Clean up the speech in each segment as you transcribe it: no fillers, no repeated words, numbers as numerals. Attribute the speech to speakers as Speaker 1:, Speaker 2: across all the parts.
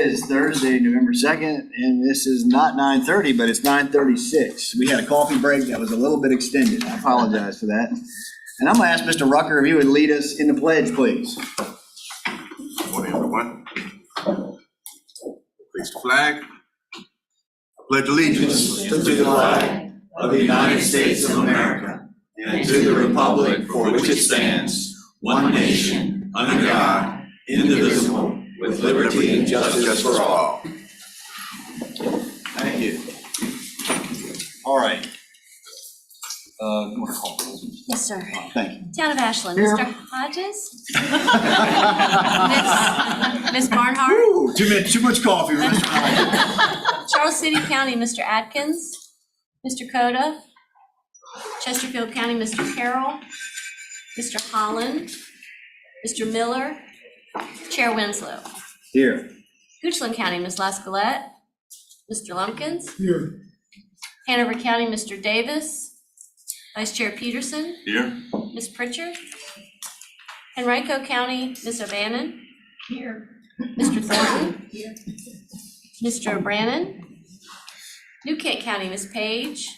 Speaker 1: is Thursday, November 2nd, and this is not 9:30, but it's 9:36. We had a coffee break that was a little bit extended. I apologize for that. And I'm gonna ask Mr. Rucker if he would lead us in the pledge, please.
Speaker 2: Good morning, everyone. Please flag. I pledge allegiance
Speaker 3: to the flag of the United States of America and to the republic for which it stands, one nation, under God, indivisible, with liberty and justice for all.
Speaker 1: Thank you. All right. You want to call roll?
Speaker 4: Yes, sir.
Speaker 1: Thank you.
Speaker 4: Town of Ashland,
Speaker 1: Here.
Speaker 4: Mr. Hodges? Miss Barnhart?
Speaker 1: Ooh, too much coffee. Mr.
Speaker 4: Charles City County, Mr. Atkins? Mr. Coda? Chesterfield County, Mr. Carroll? Mr. Holland? Mr. Miller? Chair Winslow?
Speaker 1: Here.
Speaker 4: Goochland County, Ms. Lascalette? Mr. Lumpkins?
Speaker 1: Here.
Speaker 4: Hanover County, Mr. Davis? Vice Chair Peterson?
Speaker 2: Here.
Speaker 4: Ms. Pritchard? Henrico County, Ms. O'Bannon? Here. Mr. Thornton? Here. Mr. Brannon? New Kent County, Ms. Page?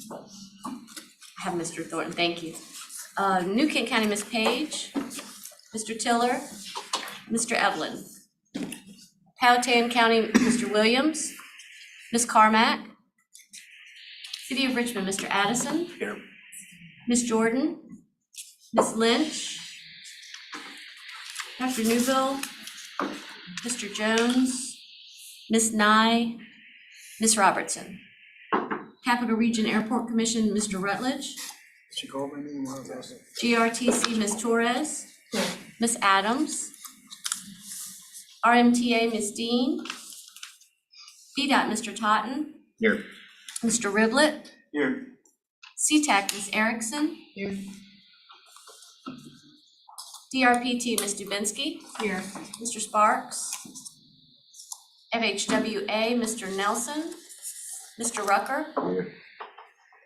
Speaker 4: I have Mr. Thornton, thank you. New Kent County, Ms. Page? Mr. Tiller? Mr. Evelyn? Powhatan County, Mr. Williams? Ms. Carmack? City of Richmond, Mr. Addison?
Speaker 2: Here.
Speaker 4: Ms. Jordan? Ms. Lynch? Dr. Newville? Mr. Jones? Ms. Nye? Ms. Robertson? Capital Region Airport Commission, Mr. Rutledge? GRTC, Ms. Torres? Ms. Adams? RMTA, Ms. Dean? VDOT, Mr. Totten?
Speaker 1: Here.
Speaker 4: Mr. Riblett?
Speaker 1: Here.
Speaker 4: CTAC, Ms. Erickson? Here. DRPT, Ms. Dubinsky? Here. Mr. Sparks? FHWA, Mr. Nelson? Mr. Rucker?
Speaker 1: Here.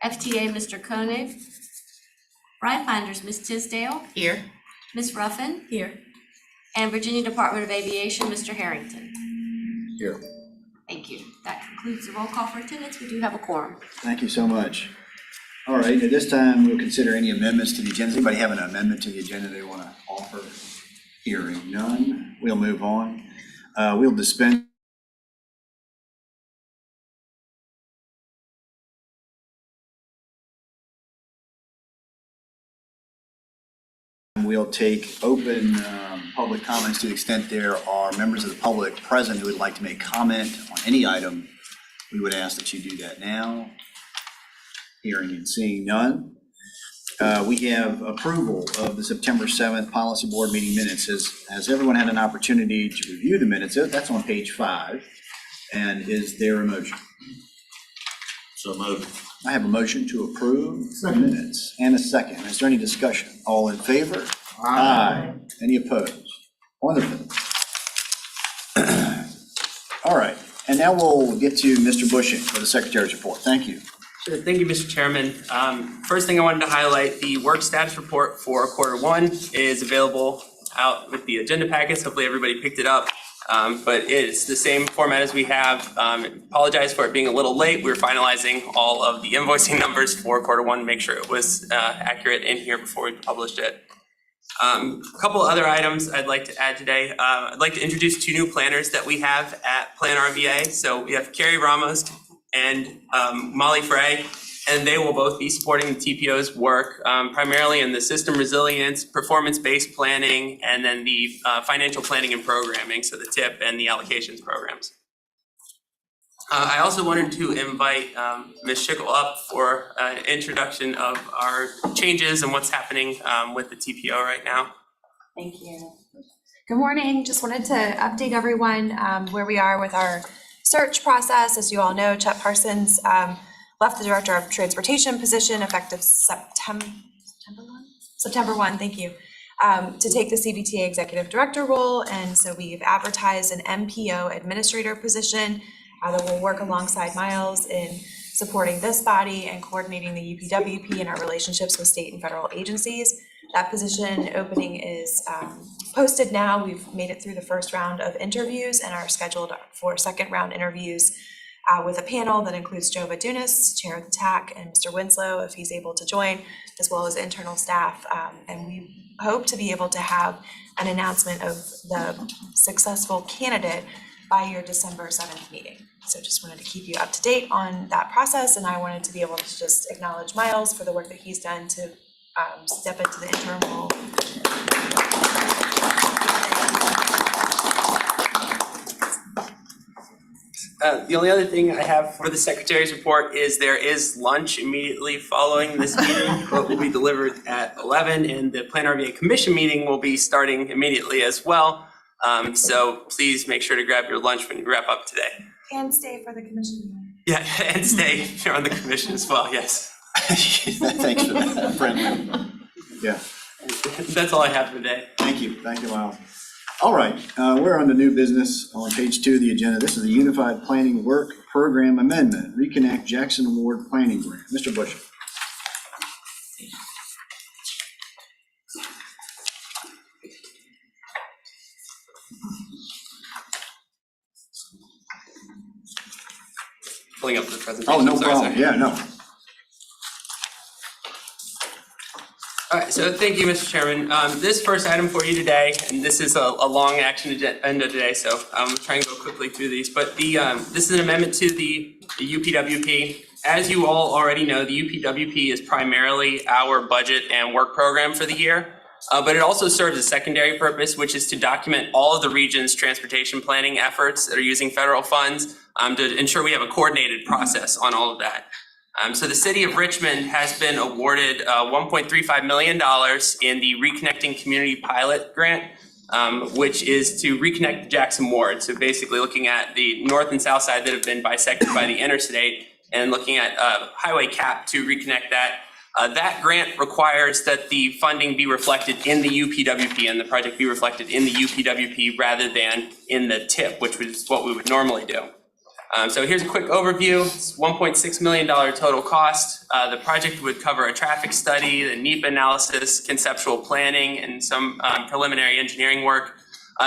Speaker 4: FTA, Mr. Koenig? Rye Finders, Ms. Tisdale?
Speaker 5: Here.
Speaker 4: Ms. Ruffin?
Speaker 5: Here.
Speaker 4: And Virginia Department of Aviation, Mr. Harrington?
Speaker 1: Here.
Speaker 4: Thank you. That concludes the roll call for attendance. We do have a quorum.
Speaker 1: Thank you so much. All right, at this time, we'll consider any amendments to the agenda. Does anybody have an amendment to the agenda they want to offer? Hearing none, we'll move on. We'll dispense. We'll take open public comments to the extent there are members of the public present who would like to make comment on any item. We would ask that you do that now. Hearing and seeing none. We have approval of the September 7th Policy Board meeting minutes. Has everyone had an opportunity to review the minutes? That's on page 5. And is there a motion?
Speaker 2: So moved.
Speaker 1: I have a motion to approve the minutes and a second. Is there any discussion? All in favor? Aye. Any opposed? Wonderful. All right, and now we'll get to Mr. Bushing for the Secretary's report. Thank you.
Speaker 6: Sure. Thank you, Mr. Chairman. First thing I wanted to highlight, the work status report for Q1 is available out with the agenda packets. Hopefully everybody picked it up. But it's the same format as we have. Apologize for it being a little late. We were finalizing all of the invoicing numbers for Q1 to make sure it was accurate in here before we published it. A couple other items I'd like to add today. I'd like to introduce 2 new planners that we have at Plan RVA. So we have Carrie Ramos and Molly Frey, and they will both be supporting the TPO's work, primarily in the system resilience, performance-based planning, and then the financial planning and programming, so the TIP and the allocations programs. I also wanted to invite Ms. Schickel up for an introduction of our changes and what's happening with the TPO right now.
Speaker 5: Thank you. Good morning. Just wanted to update everyone where we are with our search process. As you all know, Chet Parsons left the Director of Transportation position effective September 1, thank you, to take the CVTA Executive Director role. And so we've advertised an MPO Administrator position that will work alongside Miles in supporting this body and coordinating the UPWP and our relationships with state and federal agencies. That position opening is posted now. We've made it through the first round of interviews and are scheduled for second round interviews with a panel that includes Joe Vadunas, Chair of the TAC, and Mr. Winslow, if he's able to join, as well as internal staff. And we hope to be able to have an announcement of the successful candidate by your December 7th meeting. So just wanted to keep you up to date on that process, and I wanted to be able to just acknowledge Miles for the work that he's done to step into the interim role.
Speaker 6: The only other thing I have for the secretary's report is there is lunch immediately following this meeting, but will be delivered at 11, and the Plan RVA Commission meeting will be starting immediately as well. So please make sure to grab your lunch when you wrap up today.
Speaker 5: And stay for the commission meeting.
Speaker 6: Yeah, and stay here on the commission as well, yes.
Speaker 1: Thanks for that, friendly. Yeah,
Speaker 6: That's all I have for today.
Speaker 1: thank you, Miles. All right, we're on the new business on page 2 of the agenda. This is the Unified Planning Work Program Amendment, Reconnect Jackson Ward Planning Grant. Mr. Bush.
Speaker 6: Pulling up the presentation.
Speaker 1: Oh, no
Speaker 6: Sorry,
Speaker 1: problem,
Speaker 6: sorry.
Speaker 1: yeah, no.
Speaker 6: All right, so thank you, Mr. Chairman. This first item for you today, and this is a long action agenda today, so I'm trying to go quickly through these. But this is an amendment to the UPWP. As you all already know, the UPWP is primarily our budget and work program for the year. But it also serves a secondary purpose, which is to document all of the region's transportation planning efforts that are using federal funds to ensure we have a coordinated process on all of that. So the city of Richmond has been awarded $1.35 million in the Reconnecting Community Pilot Grant, which is to reconnect the Jackson Ward. So basically looking at the north and south side that have been bisected by the interstate and looking at highway cap to reconnect that. That grant requires that the funding be reflected in the UPWP and the project be reflected in the UPWP rather than in the TIP, which is what we would normally do. So here's a quick overview. It's $1.6 million total cost. The project would cover a traffic study, the NEPA analysis, conceptual planning, and some preliminary engineering work.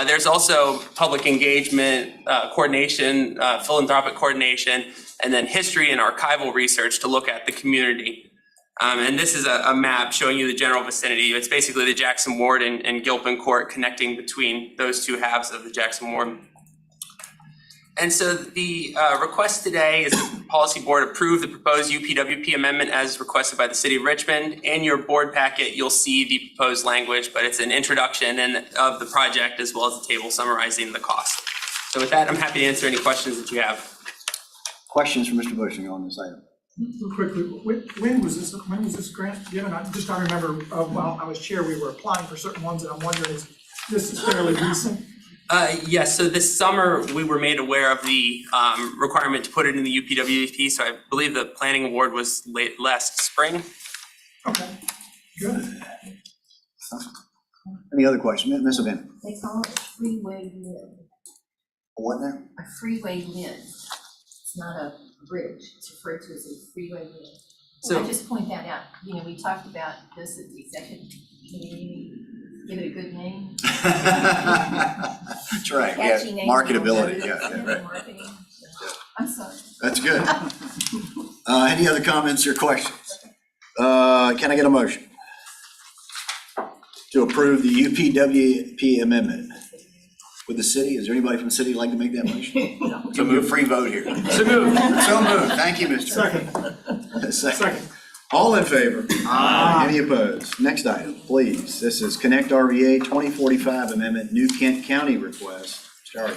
Speaker 6: There's also public engagement, coordination, philanthropic coordination, and then history and archival research to look at the community. And this is a map showing you the general vicinity. It's basically the Jackson Ward and Gilpin Court connecting between those two halves of the Jackson Ward. And so the request today is that the policy board approve the proposed UPWP amendment as requested by the city of Richmond. In your board packet, you'll see the proposed language, but it's an introduction of the project as well as a table summarizing the cost. So with that, I'm happy to answer any questions that you have.
Speaker 1: Questions for Mr. Bushing on this item?
Speaker 7: Real quickly, when was this grant given? I just don't remember, while I was chair, we were applying for certain ones, and I'm wondering, this is fairly recent?
Speaker 6: Yes, so this summer, we were made aware of the requirement to put it in the UPWP, so I believe the planning award was last spring.
Speaker 7: Okay, good.
Speaker 1: Any other questions? Ms. O'Bannon?
Speaker 8: They call it a freeway lid.
Speaker 1: What now?
Speaker 8: A freeway lid. It's not a bridge. It's referred to as a freeway lid.
Speaker 6: So-
Speaker 8: I just point that out. You know, we talked about this at the executive committee. Give it a good name.
Speaker 1: That's right,
Speaker 8: Catchy
Speaker 1: yeah,
Speaker 8: name.
Speaker 1: marketability,
Speaker 8: You know,
Speaker 1: yeah, right.
Speaker 8: marketing. I'm sorry.
Speaker 1: That's good. Any other comments or questions? Can I get a motion to approve the UPWP amendment with the city? Is there anybody from the city who'd like to make that motion? To move free vote here.
Speaker 6: So moved.
Speaker 1: So moved. Thank you, Mr.
Speaker 7: Second.
Speaker 1: Second. All in favor? Aye. Any opposed? Next item, please. This is Connect RVA 2045 Amendment, New Kent County request. Charlie.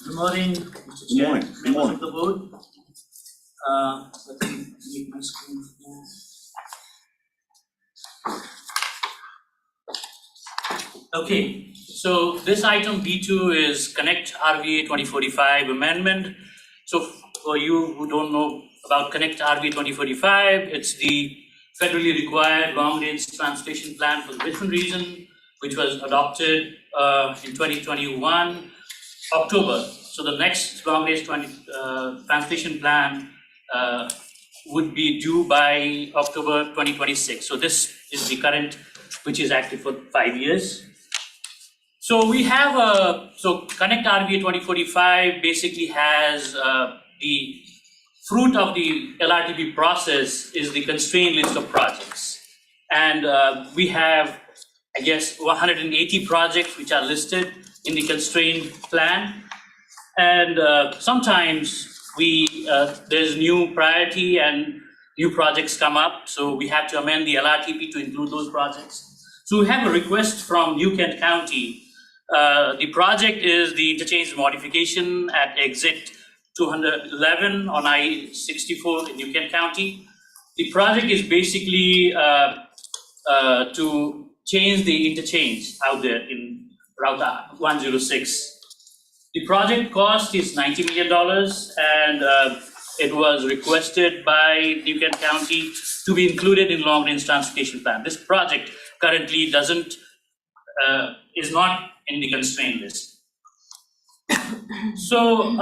Speaker 9: Good morning, Mr.
Speaker 1: Good
Speaker 9: Chair,
Speaker 1: morning. Good
Speaker 9: members
Speaker 1: morning.
Speaker 9: of the board. Let me make my screen. Okay, so this item B2 is Connect RVA 2045 amendment. So for you who don't know about Connect RVA 2045, it's the federally required long-range transportation plan for the Richmond region. which was adopted in 2021, October. So the next long-range transportation plan would be due by October 2026. So this is the current, which is active for 5 years. So we have Connect RVA 2045 basically has the fruit of the LRTP process is the constrained list of projects. And we have, I guess, 180 projects which are listed in the constrained plan. And sometimes there's new priority and new projects come up, so we have to amend the LRTP to include those projects. So we have a request from New Kent County. The project is the interchange modification at exit 211 on I-64 in New Kent County. The project is basically to change the interchange out there in Route 106. The project cost is $90 million, and it was requested by New Kent County to be included in long-range transportation plan. This project currently is not in the constraint list. So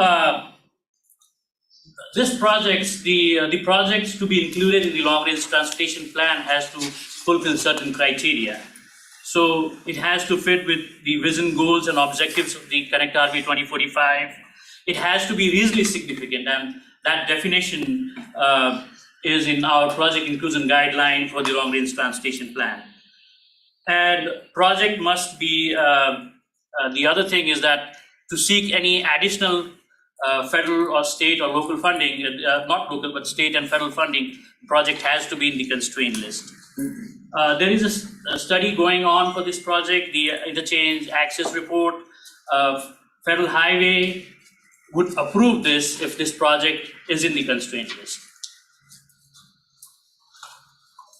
Speaker 9: this project, the projects to be included in the long-range transportation plan has to fulfill certain criteria. So it has to fit with the vision, goals, and objectives of the Connect RVA 2045. It has to be reasonably significant, and that definition is in our project inclusion guideline for the long-range transportation plan. And project must be, the other thing is that to seek any additional federal or state or local funding, not local, but state and federal funding, project has to be in the constraint list. There is a study going on for this project, the interchange access report. Federal Highway would approve this if this project is in the constraint list.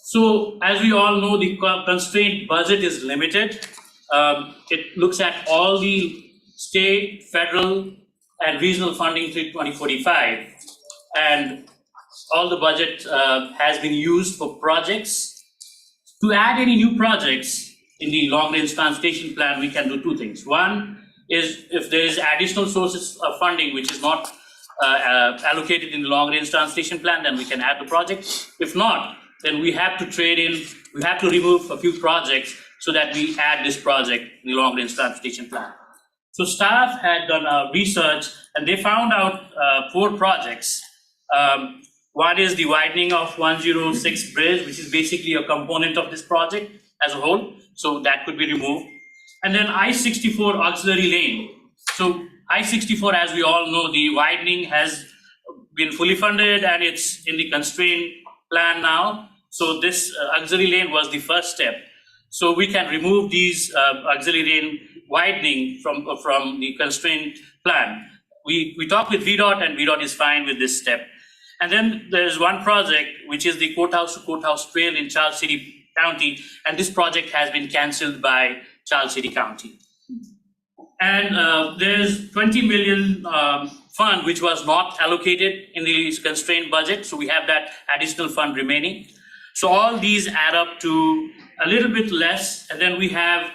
Speaker 9: So as we all know, the constraint budget is limited. It looks at all the state, federal, and regional funding through 2045. And all the budget has been used for projects. To add any new projects in the long-range transportation plan, we can do two things. One is if there is additional sources of funding which is not allocated in the long-range transportation plan, then we can add the project. If not, then we have to trade in, we have to remove a few projects so that we add this project in the long-range transportation plan. So staff had done research and they found out 4 projects. One is the widening of 106 bridge, which is basically a component of this project as a whole. So that could be removed. And then I-64 auxiliary lane. So I-64, as we all know, the widening has been fully funded and it's in the constraint plan now. So this auxiliary lane was the first step. So we can remove these auxiliary lane widening from the constraint plan. We talked with VDOT and VDOT is fine with this step. And then there's one project, which is the courthouse to courthouse trail in Charles City County. And this project has been canceled by Charles City County. And there's 20 million fund, which was not allocated in the constrained budget. So we have that additional fund remaining. So all these add up to a little bit less. And then we have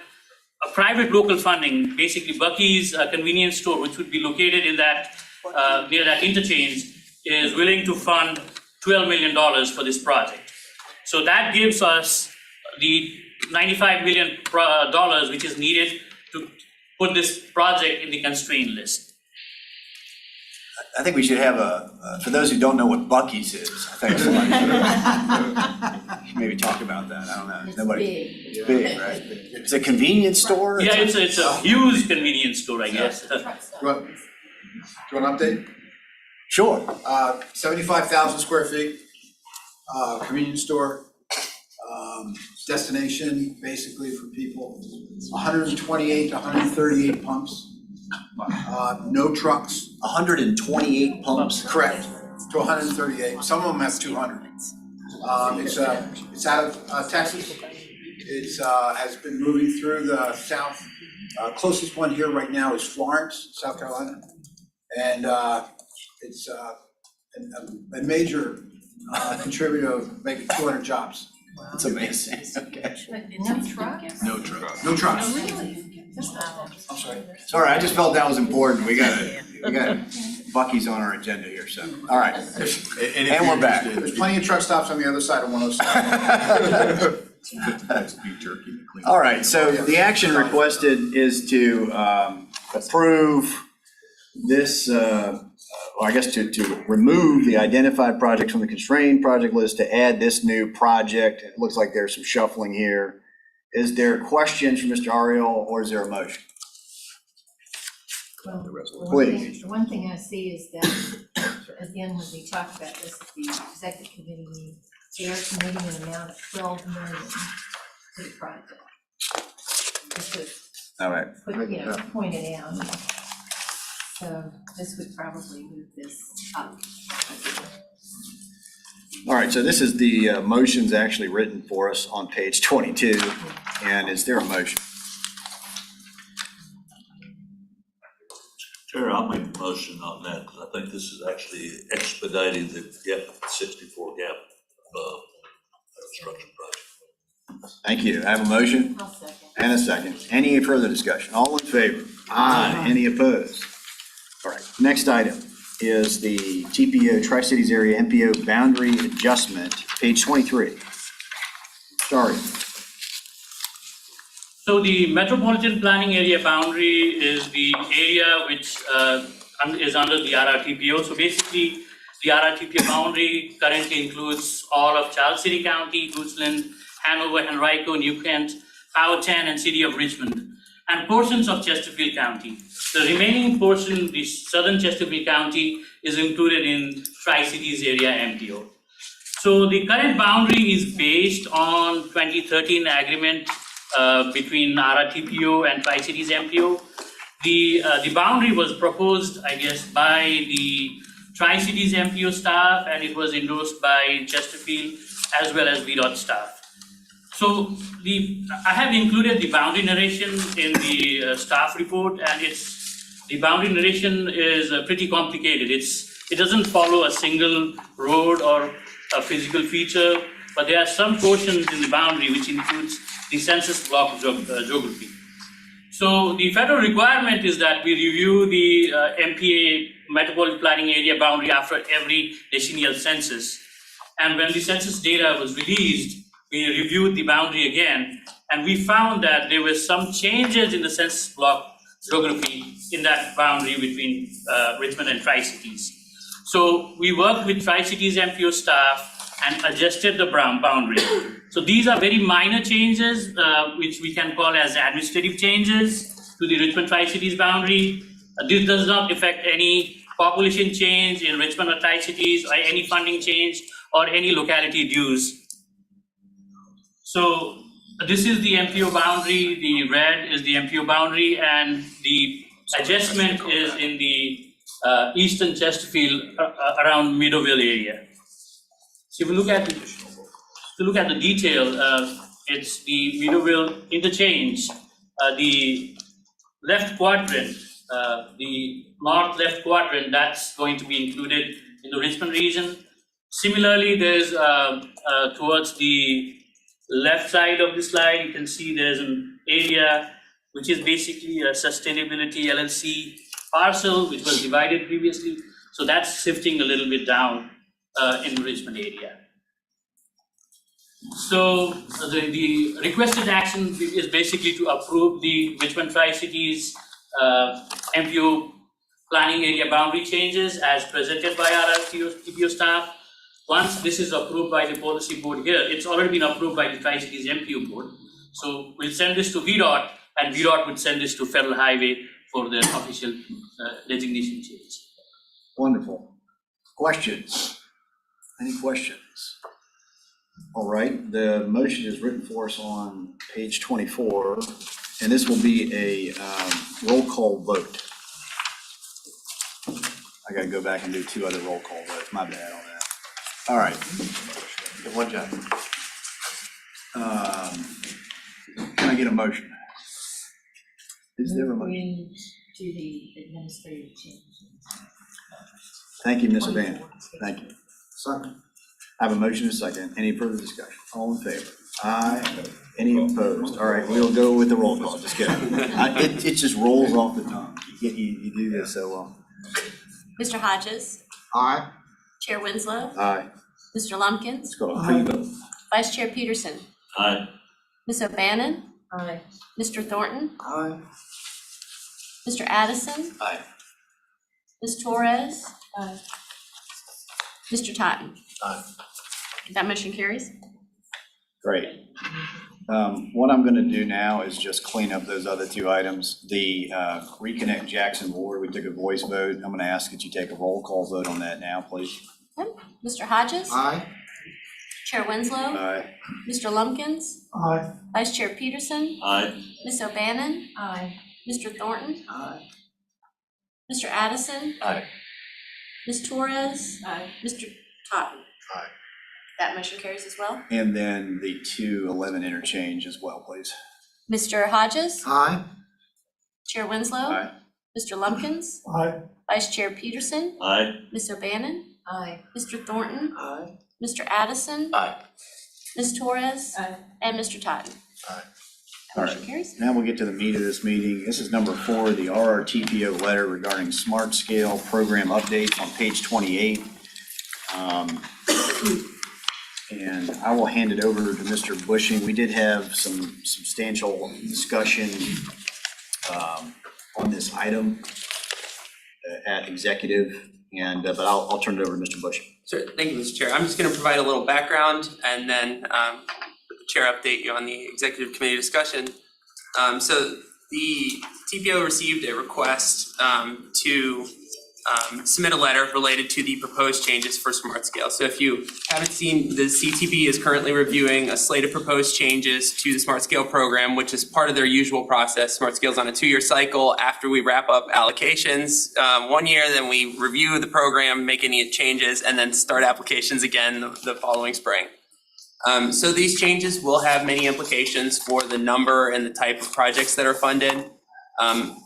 Speaker 9: a private local funding, basically Bucky's convenience store, which would be located in that near that interchange, is willing to fund $12 million for this project. So that gives us the $95 million which is needed to put this project in the constraint list.
Speaker 1: I think we should have for those who don't know what Buc-ee's is, I think somebody should maybe talk about that. I don't know.
Speaker 8: It's
Speaker 1: Nobody.
Speaker 8: big.
Speaker 1: It's big, right? It's a convenience store?
Speaker 9: Yeah, it's a huge convenience store, I guess.
Speaker 2: Do you want an update?
Speaker 1: Sure.
Speaker 2: 75,000 square feet, convenience store, destination basically for people, 128 to 138 pumps, no trucks.
Speaker 1: 128 pumps?
Speaker 2: Correct, to 138, some of them have 200. It's out of Texas. It's has been moving through the south. Closest one here right now is Florence, South Carolina. And it's a major contributor of maybe 200 jobs
Speaker 1: That's amazing, okay.
Speaker 8: No trucks?
Speaker 1: No trucks.
Speaker 2: No trucks.
Speaker 8: Oh, really? Just that.
Speaker 2: I'm sorry.
Speaker 1: Sorry, I just felt that was important. We got Bucky's on our agenda here, so, all right. And we're back.
Speaker 2: There's plenty of truck stops on the other side of 107.
Speaker 1: All right, so the action requested is to approve this, well, I guess to remove the identified projects from the constrained project list to add this new project. It looks like there's some shuffling here. Is there questions for Mr. Ariel, or is there a motion?
Speaker 8: Well,
Speaker 1: Please.
Speaker 8: the one thing I see is that, again, when we talk about this at the executive committee meeting, they are committing an amount of 12 million to the project. Just to
Speaker 1: All right.
Speaker 8: put, point it out. So this would probably move this up.
Speaker 1: All right, so this is the motions actually written for us on page 22, and is there a motion?
Speaker 3: Chair, I'll make a motion on that, because I think this is actually expediting the GAP 64 GAP construction project.
Speaker 1: Thank you. I have a motion
Speaker 8: I'll second.
Speaker 1: and a second. Any further discussion? All in favor? Aye. Any opposed? All right, next item is the TPO, Tri-Cities Area MPO Boundary Adjustment, page 23. Sorry.
Speaker 9: So the metropolitan planning area boundary is the area which is under the RRTPO. So basically, the RRTPO boundary currently includes all of Charles City County, Goochland, Hanover, Henrico, New Kent, Powhatan, and City of Richmond, and portions of Chesterfield County. The remaining portion, the southern Chesterfield County, is included in Tri-Cities Area MPO. So the current boundary is based on 2013 agreement between RRTPO and Tri-Cities MPO. The boundary was proposed, I guess, by the Tri-Cities MPO staff, and it was endorsed by Chesterfield as well as VDOT staff. So I have included the boundary narration in the staff report, and the boundary narration is pretty complicated. It doesn't follow a single road or a physical feature, but there are some portions in the boundary which includes the census block geography. So the federal requirement is that we review the MPA, Metropolitan Planning Area boundary, after every decennial census. And when the census data was released, we reviewed the boundary again, and we found that there were some changes in the census block geography in that boundary between Richmond and Tri-Cities. So we worked with Tri-Cities MPO staff and adjusted the boundary. So these are very minor changes, which we can call as administrative changes to the Richmond Tri-Cities boundary. This does not affect any population change in Richmond or Tri-Cities, or any funding change, or any locality dues. So this is the MPO boundary, the red is the MPO boundary, and the adjustment is in the eastern Chesterfield around Meadowville area. So if you look at the detail, it's the Meadowville interchange, the left quadrant, the north left quadrant, that's going to be included in the Richmond region. Similarly, there's towards the left side of the slide, you can see there's an area which is basically a sustainability LLC parcel, which was divided previously. So that's shifting a little bit down in the Richmond area. So the requested action is basically to approve the Richmond Tri-Cities MPO planning area boundary changes as presented by RRTPO staff. Once this is approved by the policy board here, it's already been approved by the Tri-Cities MPO board. So we'll send this to VDOT, and VDOT would send this to Federal Highway for the official designation change.
Speaker 1: Wonderful. Questions? Any questions? All right, the motion is written for us on page 24, and this will be a roll call vote. I gotta go back and do two other roll call votes, my bad on that. All right. Good one, John. Can I get a motion? Is there a motion?
Speaker 8: To the administrative change.
Speaker 1: Thank you, Ms. Van. Thank you.
Speaker 2: Second.
Speaker 1: I have a motion and a second. Any further discussion? All in favor? Aye. Any opposed? All right, we'll go with the roll call. Just kidding. It just rolls off the tongue. You do this so well.
Speaker 4: Mr. Hodges,
Speaker 2: Aye.
Speaker 4: Chair Winslow,
Speaker 1: Aye.
Speaker 4: Mr. Lumpkins,
Speaker 1: Let's go to pre-vote.
Speaker 4: Vice Chair Peterson,
Speaker 3: Aye.
Speaker 4: Ms. O'Bannon,
Speaker 8: Aye.
Speaker 4: Mr. Thornton,
Speaker 2: Aye.
Speaker 4: Mr. Addison,
Speaker 1: Aye.
Speaker 4: Ms. Torres,
Speaker 8: Aye.
Speaker 4: Mr. Totten.
Speaker 2: Aye.
Speaker 4: That motion carries.
Speaker 1: Great. What I'm gonna do now is just clean up those other two items. The Reconnect Jackson Ward, we took a voice vote. I'm gonna ask that you take a roll call vote on that now, please.
Speaker 4: Okay. Mr. Hodges,
Speaker 2: Aye.
Speaker 4: Chair Winslow,
Speaker 1: Aye.
Speaker 4: Mr. Lumpkins,
Speaker 7: Aye.
Speaker 4: Vice Chair Peterson,
Speaker 3: Aye.
Speaker 4: Ms. O'Bannon,
Speaker 8: Aye.
Speaker 4: Mr. Thornton,
Speaker 2: Aye.
Speaker 4: Mr. Addison,
Speaker 1: Aye.
Speaker 4: Ms. Torres,
Speaker 8: Aye.
Speaker 4: Mr. Totten.
Speaker 2: Aye.
Speaker 4: That motion carries as well.
Speaker 1: And then the 211 interchange as well, please.
Speaker 4: Mr. Hodges,
Speaker 2: Aye.
Speaker 4: Chair Winslow,
Speaker 1: Aye.
Speaker 4: Mr. Lumpkins,
Speaker 7: Aye.
Speaker 4: Vice Chair Peterson,
Speaker 3: Aye.
Speaker 4: Ms. O'Bannon,
Speaker 8: Aye.
Speaker 4: Mr. Thornton,
Speaker 2: Aye.
Speaker 4: Mr. Addison,
Speaker 1: Aye.
Speaker 4: Ms. Torres,
Speaker 8: Aye.
Speaker 4: and Mr. Totten.
Speaker 2: Aye.
Speaker 4: That
Speaker 1: All
Speaker 4: motion carries.
Speaker 1: Now we'll get to the meat of this meeting. This is number 4, the RRTPO letter regarding smart scale program updates on page 28. And I will hand it over to Mr. Bushing. We did have some substantial discussion on this item at executive, and but I'll turn it over to Mr. Bushing.
Speaker 6: Sure, thank you, Mr. Chair. I'm just gonna provide a little background and then let the chair update you on the executive committee discussion. So the TPO received a request to submit a letter related to the proposed changes for smart scale. So if you haven't seen, the CTP is currently reviewing a slate of proposed changes to the smart scale program, which is part of their usual process. Smart scale is on a 2-year cycle. After we wrap up allocations 1 year, then we review the program, make any changes, and then start applications again the following spring. So these changes will have many implications for the number and the type of projects that are funded.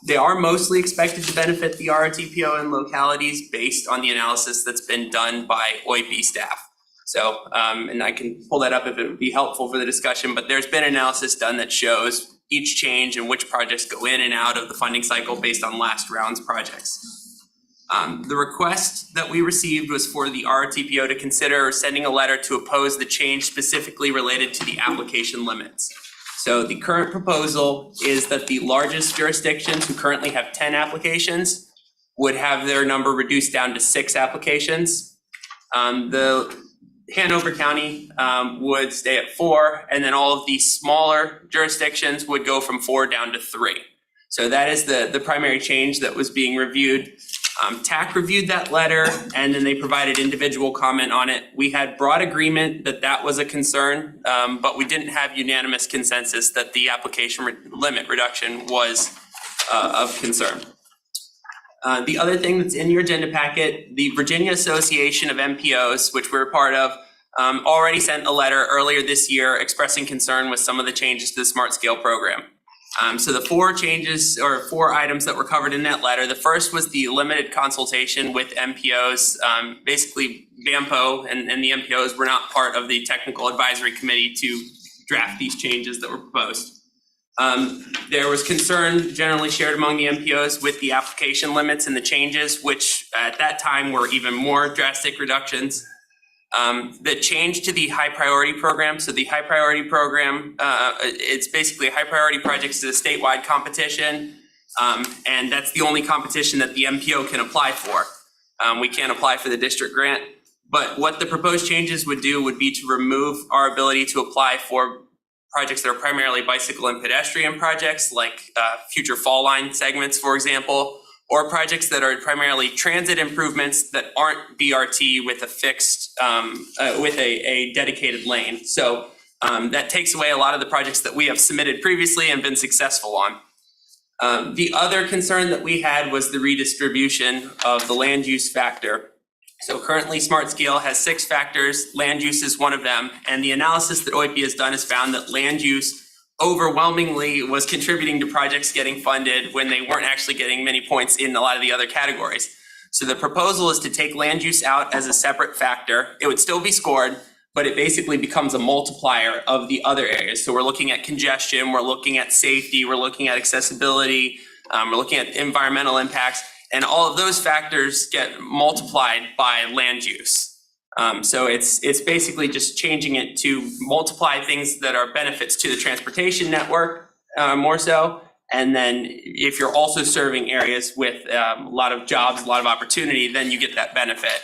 Speaker 6: They are mostly expected to benefit the RRTPO and localities based on the analysis that's been done by OIP staff. So, and I can pull that up if it would be helpful for the discussion, but there's been analysis done that shows each change and which projects go in and out of the funding cycle based on last round's projects. The request that we received was for the RRTPO to consider sending a letter to oppose the change specifically related to the application limits. So the current proposal is that the largest jurisdictions who currently have 10 applications would have their number reduced down to 6 applications. The Hanover County would stay at 4, and then all of the smaller jurisdictions would go from 4 down to 3. So that is the primary change that was being reviewed. TAC reviewed that letter and then they provided individual comment on it. We had broad agreement that that was a concern, but we didn't have unanimous consensus that the application limit reduction was of concern. The other thing that's in your agenda packet, the Virginia Association of MPOs, which we're a part of, already sent a letter earlier this year expressing concern with some of the changes to the Smart Scale program. So the 4 changes or 4 items that were covered in that letter, the first was the limited consultation with MPOs. Basically, VAMPO and the MPOs were not part of the technical advisory committee to draft these changes that were proposed. There was concern generally shared among the MPOs with the application limits and the changes, which at that time were even more drastic reductions. The change to the high priority program. So the high priority program, it's basically high priority projects is a statewide competition. And that's the only competition that the MPO can apply for. We can't apply for the district grant. But what the proposed changes would do would be to remove our ability to apply for projects that are primarily bicycle and pedestrian projects, like future fall line segments, for example, or projects that are primarily transit improvements that aren't BRT with a fixed, with a dedicated lane. So that takes away a lot of the projects that we have submitted previously and been successful on. The other concern that we had was the redistribution of the land use factor. So currently Smart Scale has 6 factors, land use is one of them, and the analysis that OIP has done has found that land use overwhelmingly was contributing to projects getting funded when they weren't actually getting many points in a lot of the other categories. So the proposal is to take land use out as a separate factor. It would still be scored, but it basically becomes a multiplier of the other areas. So we're looking at congestion, we're looking at safety, we're looking at accessibility, we're looking at environmental impacts, and all of those factors get multiplied by land use. So it's basically just changing it to multiply things that are benefits to the transportation network, more so. And then if you're also serving areas with a lot of jobs, a lot of opportunity, then you get that benefit.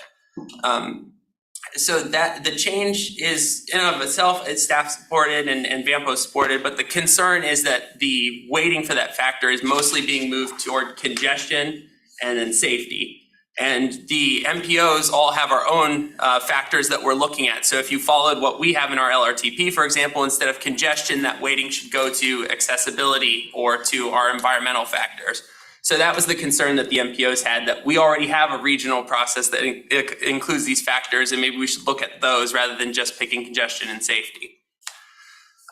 Speaker 6: So that the change is in and of itself, it's staff supported and VAMPO supported, but the concern is that the weighting for that factor is mostly being moved toward congestion and then safety. And the MPOs all have our own factors that we're looking at. So if you followed what we have in our LRTP, for example, instead of congestion, that weighting should go to accessibility or to our environmental factors. So that was the concern that the MPOs had, that we already have a regional process that includes these factors, and maybe we should look at those rather than just picking congestion and safety.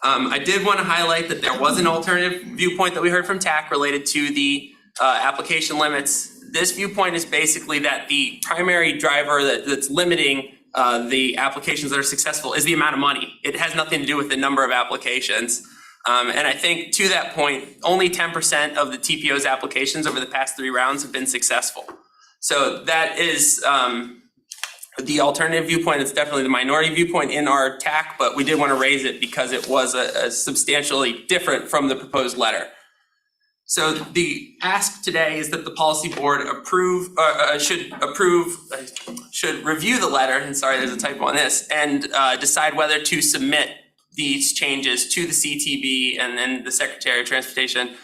Speaker 6: I did want to highlight that there was an alternative viewpoint that we heard from TAC related to the application limits. This viewpoint is basically that the primary driver that's limiting the applications that are successful is the amount of money. It has nothing to do with the number of applications. And I think to that point, only 10% of the TPO's applications over the past 3 rounds have been successful. So that is the alternative viewpoint. It's definitely the minority viewpoint in our TAC, but we did want to raise it because it was a substantially different from the proposed letter. So the ask today is that the policy board should review the letter, and sorry, there's a typo on this, and decide whether to submit these changes to the CTB and then the Secretary of Transportation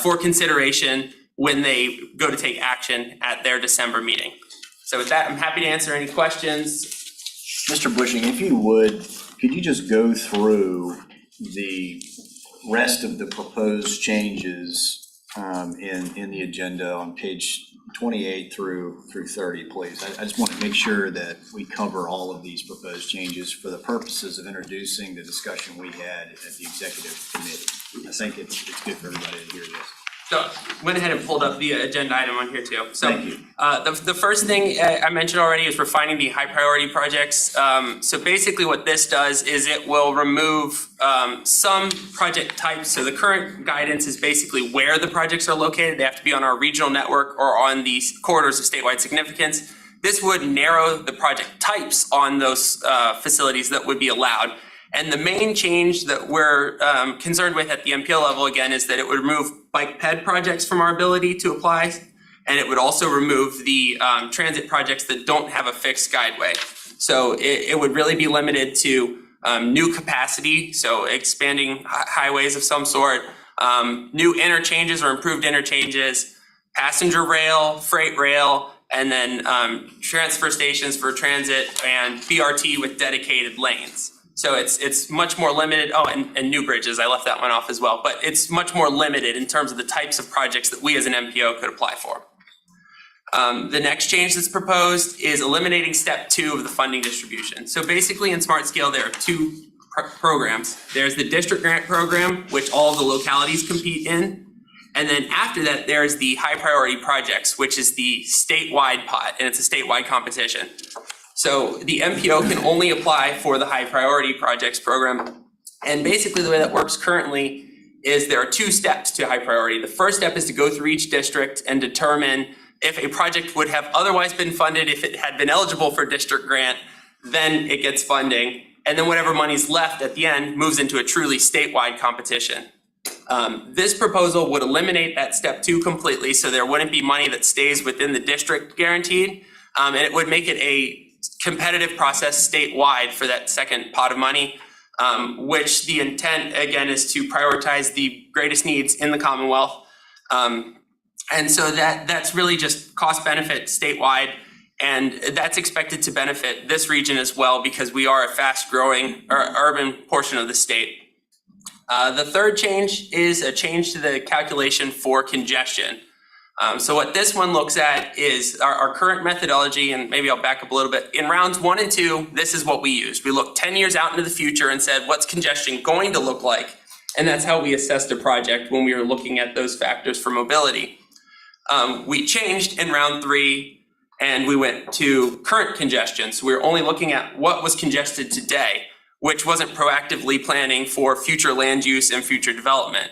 Speaker 6: for consideration when they go to take action at their December meeting. So with that, I'm happy to answer any questions.
Speaker 1: Mr. Bushing, if you would, could you just go through the rest of the proposed changes in the agenda on page 28 through 30, please? I just want to make sure that we cover all of these proposed changes for the purposes of introducing the discussion we had at the executive committee. I think it's good for everybody to hear this.
Speaker 6: So went ahead and pulled up the agenda item on here too. So
Speaker 1: Thank you.
Speaker 6: The first thing I mentioned already is refining the high priority projects. So basically what this does is it will remove some project types. So the current guidance is basically where the projects are located. They have to be on our regional network or on the corridors of statewide significance. This would narrow the project types on those facilities that would be allowed. And the main change that we're concerned with at the MPO level, again, is that it would remove bike ped projects from our ability to apply. And it would also remove the transit projects that don't have a fixed guideway. So it would really be limited to new capacity, so expanding highways of some sort, new interchanges or improved interchanges, passenger rail, freight rail, and then transfer stations for transit and BRT with dedicated lanes. So it's much more limited. Oh, and new bridges, I left that one off as well. But it's much more limited in terms of the types of projects that we as an MPO could apply for. The next change that's proposed is eliminating step 2 of the funding distribution. So basically in Smart Scale, there are 2 programs. There's the district grant program, which all of the localities compete in. And then after that, there's the high priority projects, which is the statewide pot, and it's a statewide competition. So the MPO can only apply for the high priority projects program. And basically the way that works currently is there are 2 steps to high priority. The first step is to go through each district and determine if a project would have otherwise been funded if it had been eligible for district grant, then it gets funding. And then whatever money's left at the end moves into a truly statewide competition. This proposal would eliminate that step 2 completely, so there wouldn't be money that stays within the district guaranteed. And it would make it a competitive process statewide for that second pot of money, which the intent, again, is to prioritize the greatest needs in the Commonwealth. And so that's really just cost benefit statewide, and that's expected to benefit this region as well because we are a fast growing urban portion of the state. The third change is a change to the calculation for congestion. So what this one looks at is our current methodology, and maybe I'll back up a little bit. In rounds 1 and 2, this is what we used. We looked 10 years out into the future and said, what's congestion going to look like? And that's how we assessed a project when we were looking at those factors for mobility. We changed in round 3 and we went to current congestion. So we were only looking at what was congested today, which wasn't proactively planning for future land use and future development.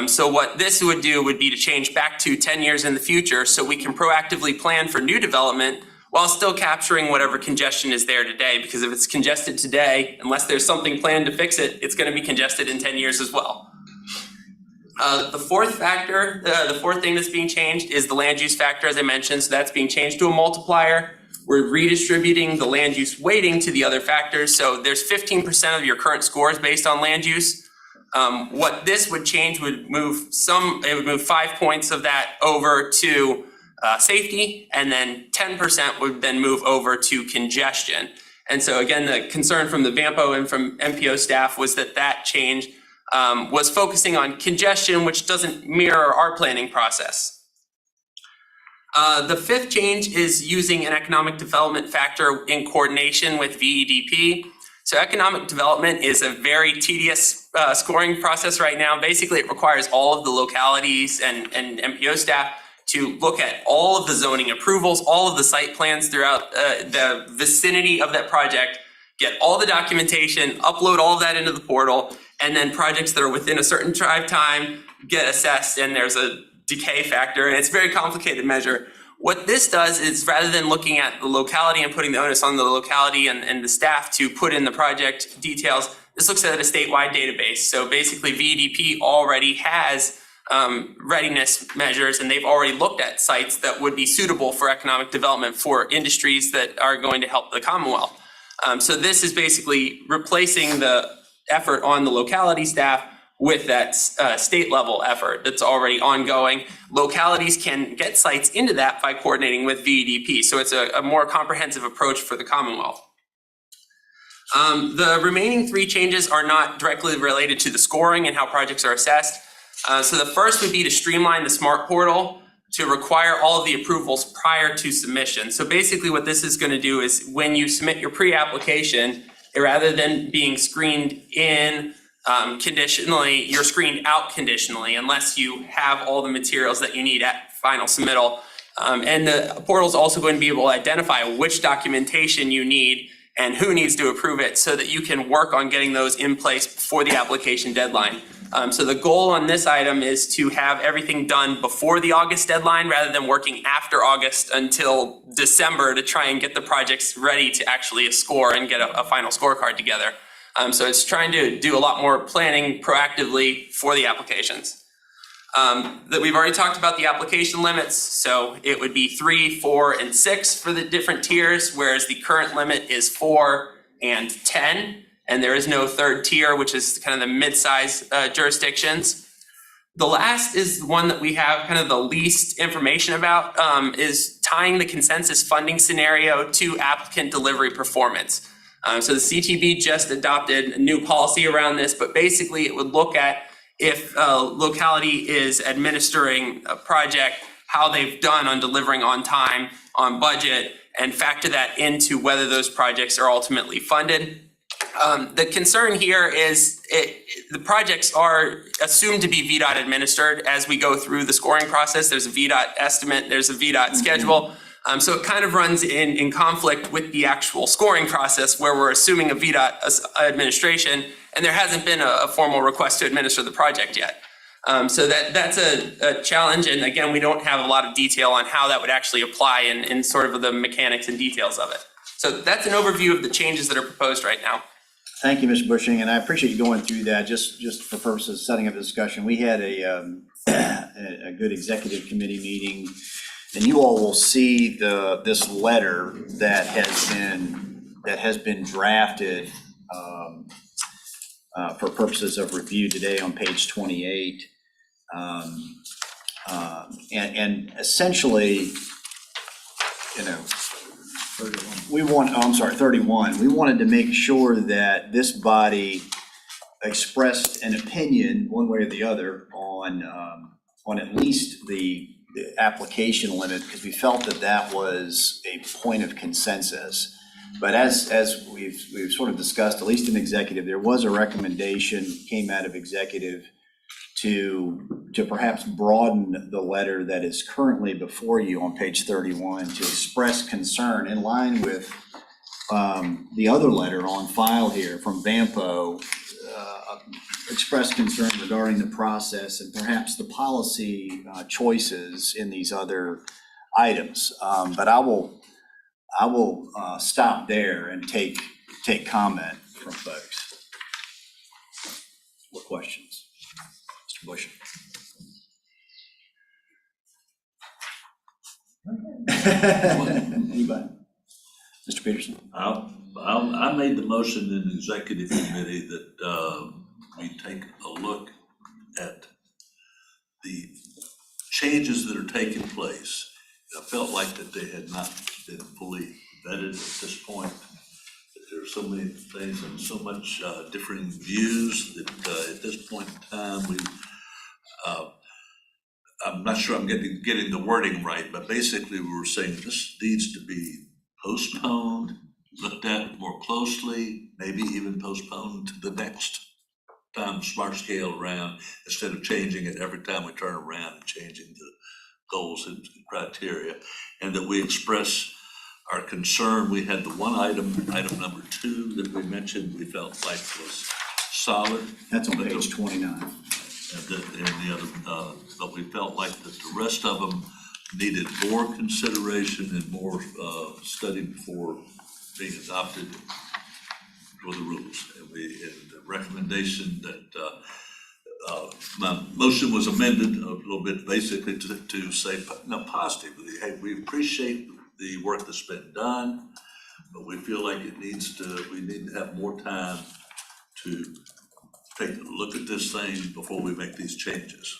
Speaker 6: So what this would do would be to change back to 10 years in the future so we can proactively plan for new development while still capturing whatever congestion is there today. Because if it's congested today, unless there's something planned to fix it, it's going to be congested in 10 years as well. The fourth factor, the fourth thing that's being changed is the land use factor, as I mentioned. So that's being changed to a multiplier. We're redistributing the land use weighting to the other factors. So there's 15% of your current scores based on land use. What this would change would move it would move 5 points of that over to safety, and then 10% would then move over to congestion. And so again, the concern from the VAMPO and from MPO staff was that change was focusing on congestion, which doesn't mirror our planning process. The fifth change is using an economic development factor in coordination with VEDP. So economic development is a very tedious scoring process right now. Basically, it requires all of the localities and MPO staff to look at all of the zoning approvals, all of the site plans throughout the vicinity of that project, get all the documentation, upload all of that into the portal, and then projects that are within a certain drive time get assessed, and there's a decay factor, and it's a very complicated measure. What this does is, rather than looking at the locality and putting the onus on the locality and the staff to put in the project details, this looks at a statewide database. So basically VEDP already has readiness measures, and they've already looked at sites that would be suitable for economic development for industries that are going to help the Commonwealth. So this is basically replacing the effort on the locality staff with that state level effort that's already ongoing. Localities can get sites into that by coordinating with VEDP. So it's a more comprehensive approach for the Commonwealth. The remaining three changes are not directly related to the scoring and how projects are assessed. So the first would be to streamline the SMART portal to require all of the approvals prior to submission. So basically what this is going to do is, when you submit your pre-application, rather than being screened in conditionally, you're screened out conditionally unless you have all the materials that you need at final submittal. And the portal is also going to be able to identify which documentation you need and who needs to approve it, so that you can work on getting those in place before the application deadline. So the goal on this item is to have everything done before the August deadline, rather than working after August until December to try and get the projects ready to actually score and get a final scorecard together. So it's trying to do a lot more planning proactively for the applications. That we've already talked about the application limits. So it would be 3, 4, and 6 for the different tiers, whereas the current limit is 4 and 10. And there is no third tier, which is kind of the mid-size jurisdictions. The last is one that we have kind of the least information about, is tying the consensus funding scenario to applicant delivery performance. So the CTB just adopted a new policy around this, but basically it would look at, if a locality is administering a project, how they've done on delivering on time, on budget, and factor that into whether those projects are ultimately funded. The concern here is the projects are assumed to be VDOT administered as we go through the scoring process. There's a VDOT estimate, there's a VDOT schedule. So it kind of runs in conflict with the actual scoring process, where we're assuming a VDOT administration, and there hasn't been a formal request to administer the project yet. So that's a challenge, and again, we don't have a lot of detail on how that would actually apply in sort of the mechanics and details of it. So that's an overview of the changes that are proposed right now.
Speaker 1: Thank you, Mr. Bushing, and I appreciate you going through that. Just for purposes of setting up the discussion, we had a good executive committee meeting, and you all will see this letter that has been drafted for purposes of review today on page 28, and essentially, you know, 31. We wanted to make sure that this body expressed an opinion one way or the other on at least the application limit, because we felt that was a point of consensus. But as we've sort of discussed, at least in executive, there was a recommendation came out of executive to perhaps broaden the letter that is currently before you on page 31 to express concern in line with the other letter on file here from Vampo, express concern regarding the process and perhaps the policy choices in these other items. But I will stop there and take comment from folks. What questions? Mr. Bush. Anybody? Mr. Peterson?
Speaker 3: I made the motion in the executive committee that we take a look at the changes that are taking place. I felt like that they had not been fully vetted at this point. That there are so many things and so much differing views that at this point in time, I'm not sure I'm getting the wording right, but basically we were saying this needs to be postponed, looked at more closely, maybe even postponed to the next time smart scale around, instead of changing it every time we turn around and changing the goals and criteria, and that we express our concern. We had the one item number 2 that we mentioned, we felt like was solid.
Speaker 1: That's on page 29.
Speaker 3: And the other, but we felt like that the rest of them needed more consideration and more study before being adopted for the rules. And the recommendation that my motion was amended a little bit, basically to say, no, positively, hey, we appreciate the work that's been done, but we feel like we need to have more time to take a look at this thing before we make these changes.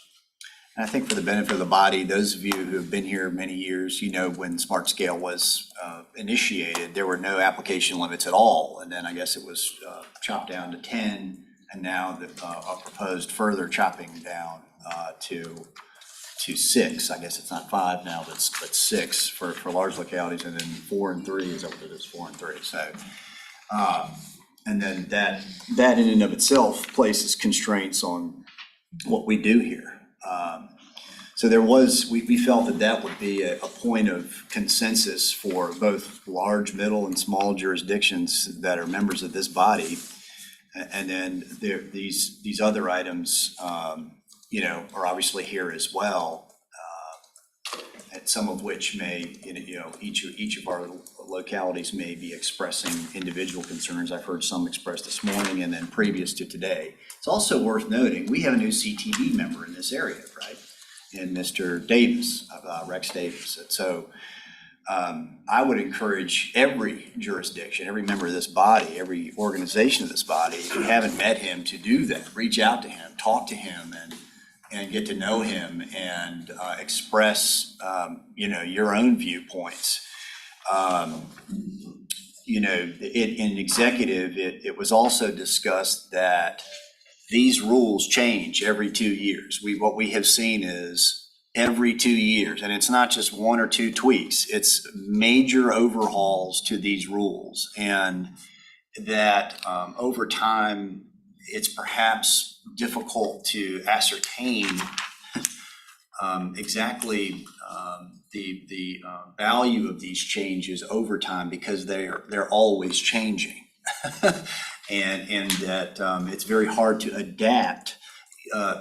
Speaker 1: And I think for the benefit of the body, those of you who have been here many years, you know when Smart Scale was initiated, there were no application limits at all. And then I guess it was chopped down to 10, and now the proposed further chopping down to 6. I guess it's not 5 now, but 6 for large localities, and then 4 and 3 is what it is, 4 and 3. So, and then that in and of itself places constraints on what we do here. So we felt that would be a point of consensus for both large, middle, and small jurisdictions that are members of this body. And then these other items, are obviously here as well. And some of which may, each of our localities may be expressing individual concerns. I've heard some expressed this morning and then previous to today. It's also worth noting, we have a new CTV member in this area, right? And Mr. Davis, Rex Davis. And so I would encourage every jurisdiction, every member of this body, every organization of this body, if you haven't met him, to do that. Reach out to him, talk to him, and get to know him and express, your own viewpoints. In executive, it was also discussed that these rules change every 2 years. What we have seen is every 2 years, and it's not just 1 or 2 tweaks, it's major overhauls to these rules. And that over time, it's perhaps difficult to ascertain exactly the value of these changes over time, because they're always changing. And that it's very hard to adapt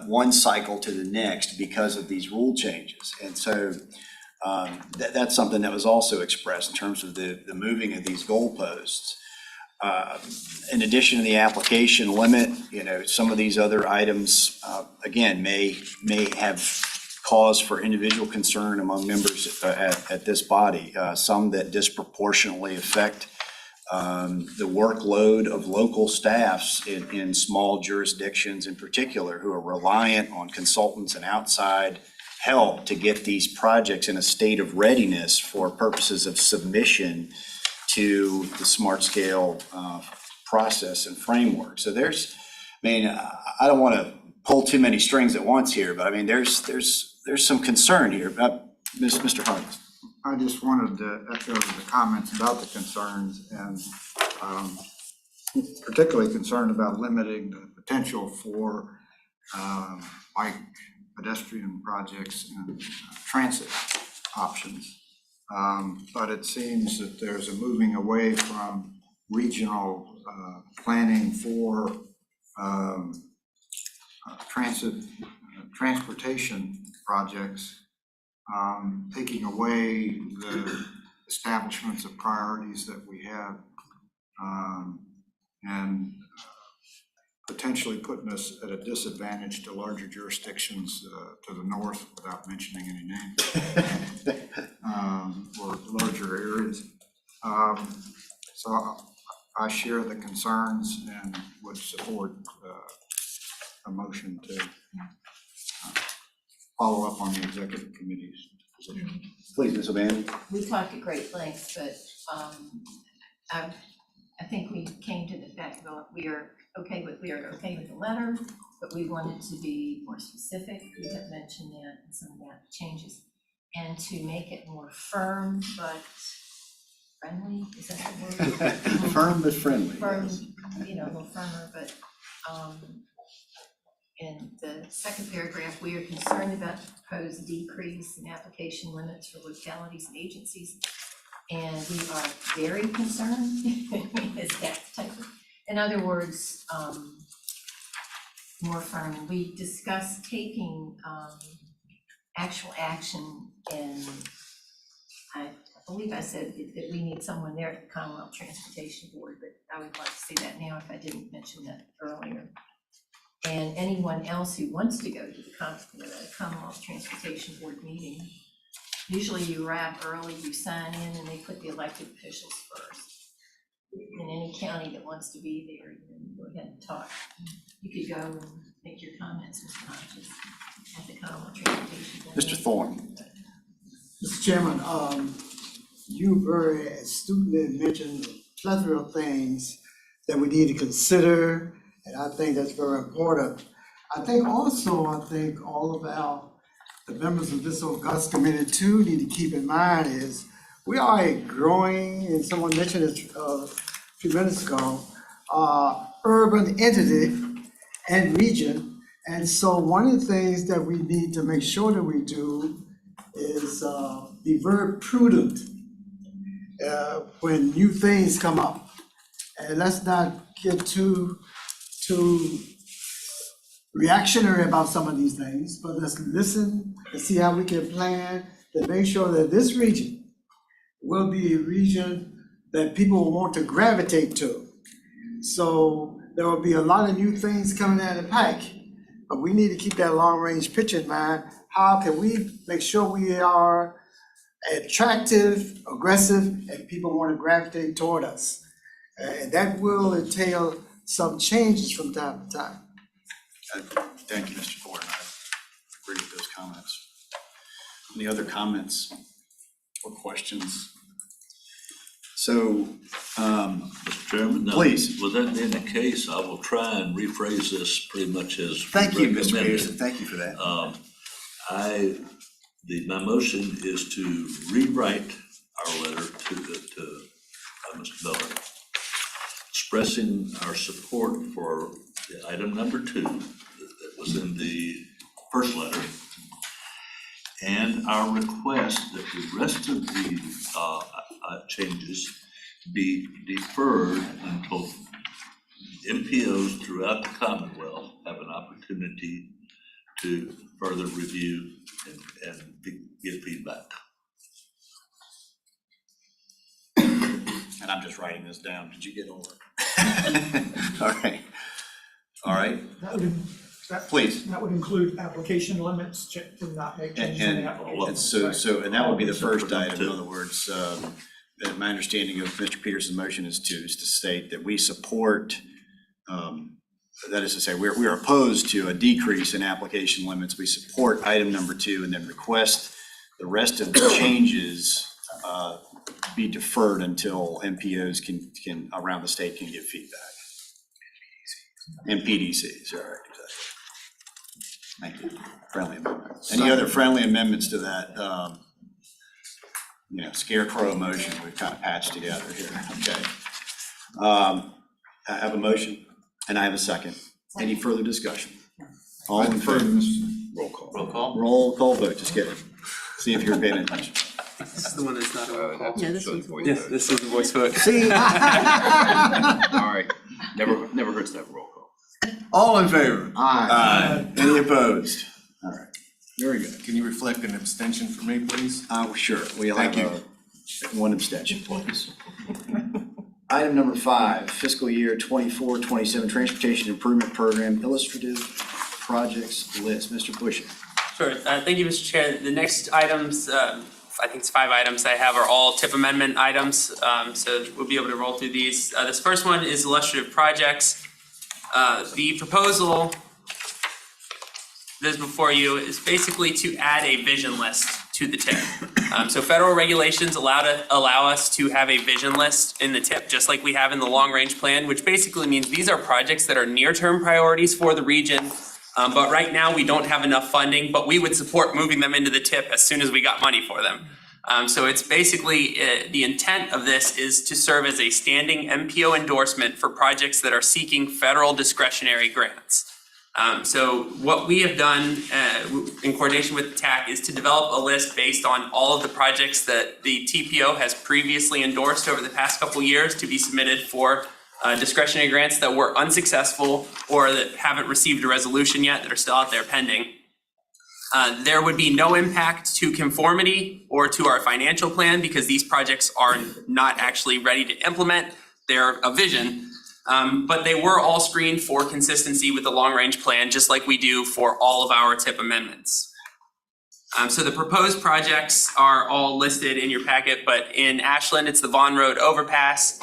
Speaker 1: one cycle to the next because of these rule changes. And so that's something that was also expressed in terms of the moving of these goalposts. In addition to the application limit, some of these other items, again, may have cause for individual concern among members at this body. Some that disproportionately affect the workload of local staffs in small jurisdictions in particular, who are reliant on consultants and outside help to get these projects in a state of readiness for purposes of submission to the Smart Scale process and framework. So I don't want to pull too many strings at once here, but there's some concern here. Mr. Harms.
Speaker 10: I just wanted to echo the comments about the concerns, and particularly concerned about limiting the potential for bike pedestrian projects and transit options. But it seems that there's a moving away from regional planning for transportation projects, taking away the establishments of priorities that we have, and potentially putting us at a disadvantage to larger jurisdictions to the north, without mentioning any names, or larger areas. So I share the concerns and would support a motion to follow up on the executive committee's position.
Speaker 1: Please, Ms. O'Bannon.
Speaker 8: We talked at great length, but I think we came to the fact that we are okay with the letter, but we wanted to be more specific. We have mentioned that and some of that changes, and to make it more firm but friendly, is that the word?
Speaker 1: Firm but friendly.
Speaker 8: Firm, a little firmer, but in the second paragraph, we are concerned about the proposed decrease in application limits for localities and agencies. And we are very concerned, in other words, more firm. We discussed taking actual action, and I believe I said that we need someone there at the Commonwealth Transportation Board, but I would like to see that now if I didn't mention that earlier. And anyone else who wants to go to the Commonwealth Transportation Board meeting, usually you wrap early, you sign in, and they put the elected officials first. In any county that wants to be there, you go ahead and talk. You could go and make your comments, Mr. Hodges, at the Commonwealth Transportation Board.
Speaker 1: Mr. Thorne.
Speaker 11: Mr. Chairman, you very astutely mentioned a plethora of things that we need to consider, and I think that's very important. I think all of the members of this august committee too need to keep in mind is we are a growing, and someone mentioned it a few minutes ago, urban entity and region. And so one of the things that we need to make sure that we do is be very prudent when new things come up. And let's not get too reactionary about some of these things, but let's listen and see how we can plan to make sure that this region will be a region that people will want to gravitate to. So there will be a lot of new things coming down the pike, but we need to keep that long-range picture in mind. How can we make sure we are attractive, aggressive, and people want to gravitate toward us? And that will entail some changes from time to time.
Speaker 1: Thank you, Mr. Thorne. I agree with those comments. Any other comments or questions? So,
Speaker 3: Mr. Chairman?
Speaker 1: please.
Speaker 3: With that being the case, I will try and rephrase this pretty much as
Speaker 1: Thank you, Mr.
Speaker 3: recommended.
Speaker 1: Peterson. Thank you for that.
Speaker 3: My motion is to rewrite our letter to Mr. Miller, expressing our support for the item number 2 that was in the first letter, and our request that the rest of the changes be deferred until MPOs throughout the Commonwealth have an opportunity to further review and give feedback.
Speaker 1: And I'm just writing this down. Did you get all of it? All right. Please.
Speaker 7: That would include application limits, to not make changes in the application.
Speaker 1: And that would be the first item. In other words, my understanding of Mr. Peterson's motion is to state that we support, that is to say, we're opposed to a decrease in application limits. We support item number 2 and then request the rest of the changes be deferred until MPOs can around the state can give feedback. And PDCs, all right, exactly. Thank you. Friendly amendment. Any other friendly amendments to that, scarecrow motion we've kind of patched together here? Okay. I have a motion and I have a second. Any further discussion? All in favor?
Speaker 3: Roll call.
Speaker 6: Roll call.
Speaker 1: Roll call vote, just kidding. See if you're paying attention.
Speaker 6: This is the one that's not a roll call.
Speaker 4: Yeah, this one's-
Speaker 6: Yes, this is the voice vote.
Speaker 1: See?
Speaker 3: All right, never hurts to have a roll call.
Speaker 1: All in favor?
Speaker 10: Aye.
Speaker 1: Any opposed? All right, very good.
Speaker 12: Can you reflect an abstention for me, please?
Speaker 1: Sure, we'll
Speaker 12: Thank
Speaker 1: have one abstention, please. Item number 5, fiscal year 24-27 Transportation Improvement Program Illustrative Projects List. Mr. Bushy.
Speaker 6: Sure, thank you, Mr. Chair. The next items, I think it's 5 items I have are all TIP amendment items, so we'll be able to roll through these. This first one is illustrative projects. The proposal that's before you is basically to add a vision list to the TIP. So federal regulations allow us to have a vision list in the TIP, just like we have in the long range plan, which basically means these are projects that are near-term priorities for the region. But right now, we don't have enough funding, but we would support moving them into the TIP as soon as we got money for them. So it's basically, the intent of this is to serve as a standing MPO endorsement for projects that are seeking federal discretionary grants. So what we have done in coordination with the TAC is to develop a list based on all of the projects that the TPO has previously endorsed over the past couple years to be submitted for discretionary grants that were unsuccessful or that haven't received a resolution yet, that are still out there pending. There would be no impact to conformity or to our financial plan because these projects are not actually ready to implement. They're a vision, but they were all screened for consistency with the long-range plan, just like we do for all of our TIP amendments. So the proposed projects are all listed in your packet, but in Ashland, it's the Vaughn Road overpass.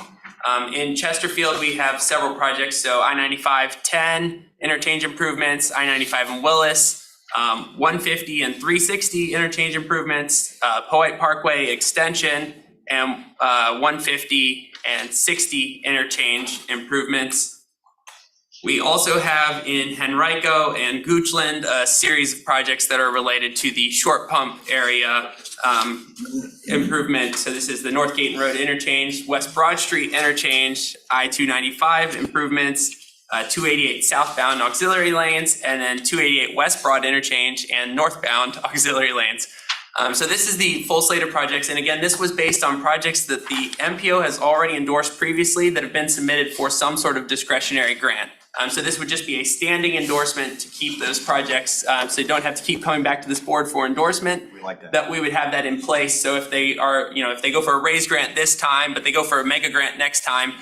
Speaker 6: In Chesterfield, we have several projects, so I-95-10 interchange improvements, I-95 in Willis, 150 and 360 interchange improvements, Powhite Parkway extension, and 150 and 60 interchange improvements. We also have in Henrico and Goochland a series of projects that are related to the short pump area improvement. So this is the North Gayton Road interchange, West Broad Street interchange, I-295 improvements, 288 southbound auxiliary lanes, and then 288 West Broad interchange and northbound auxiliary lanes. So this is the full slate of projects. And again, this was based on projects that the MPO has already endorsed previously that have been submitted for some sort of discretionary grant. So this would just be a standing endorsement to keep those projects, so you don't have to keep coming back to this board for endorsement.
Speaker 1: We like that.
Speaker 6: That we would have that in place. So if they are, if they go for a raise grant this time, but they go for a mega grant next time,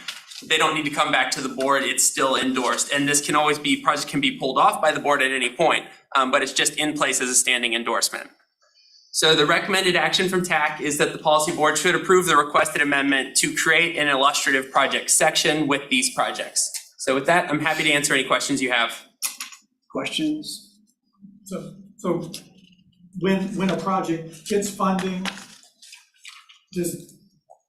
Speaker 6: they don't need to come back to the board. It's still endorsed. And this can always be, projects can be pulled off by the board at any point, but it's just in place as a standing endorsement. So the recommended action from TAC is that the policy board should approve the requested amendment to create an illustrative project section with these projects. So with that, I'm happy to answer any questions you have.
Speaker 1: Questions?
Speaker 7: So when a project gets funding, does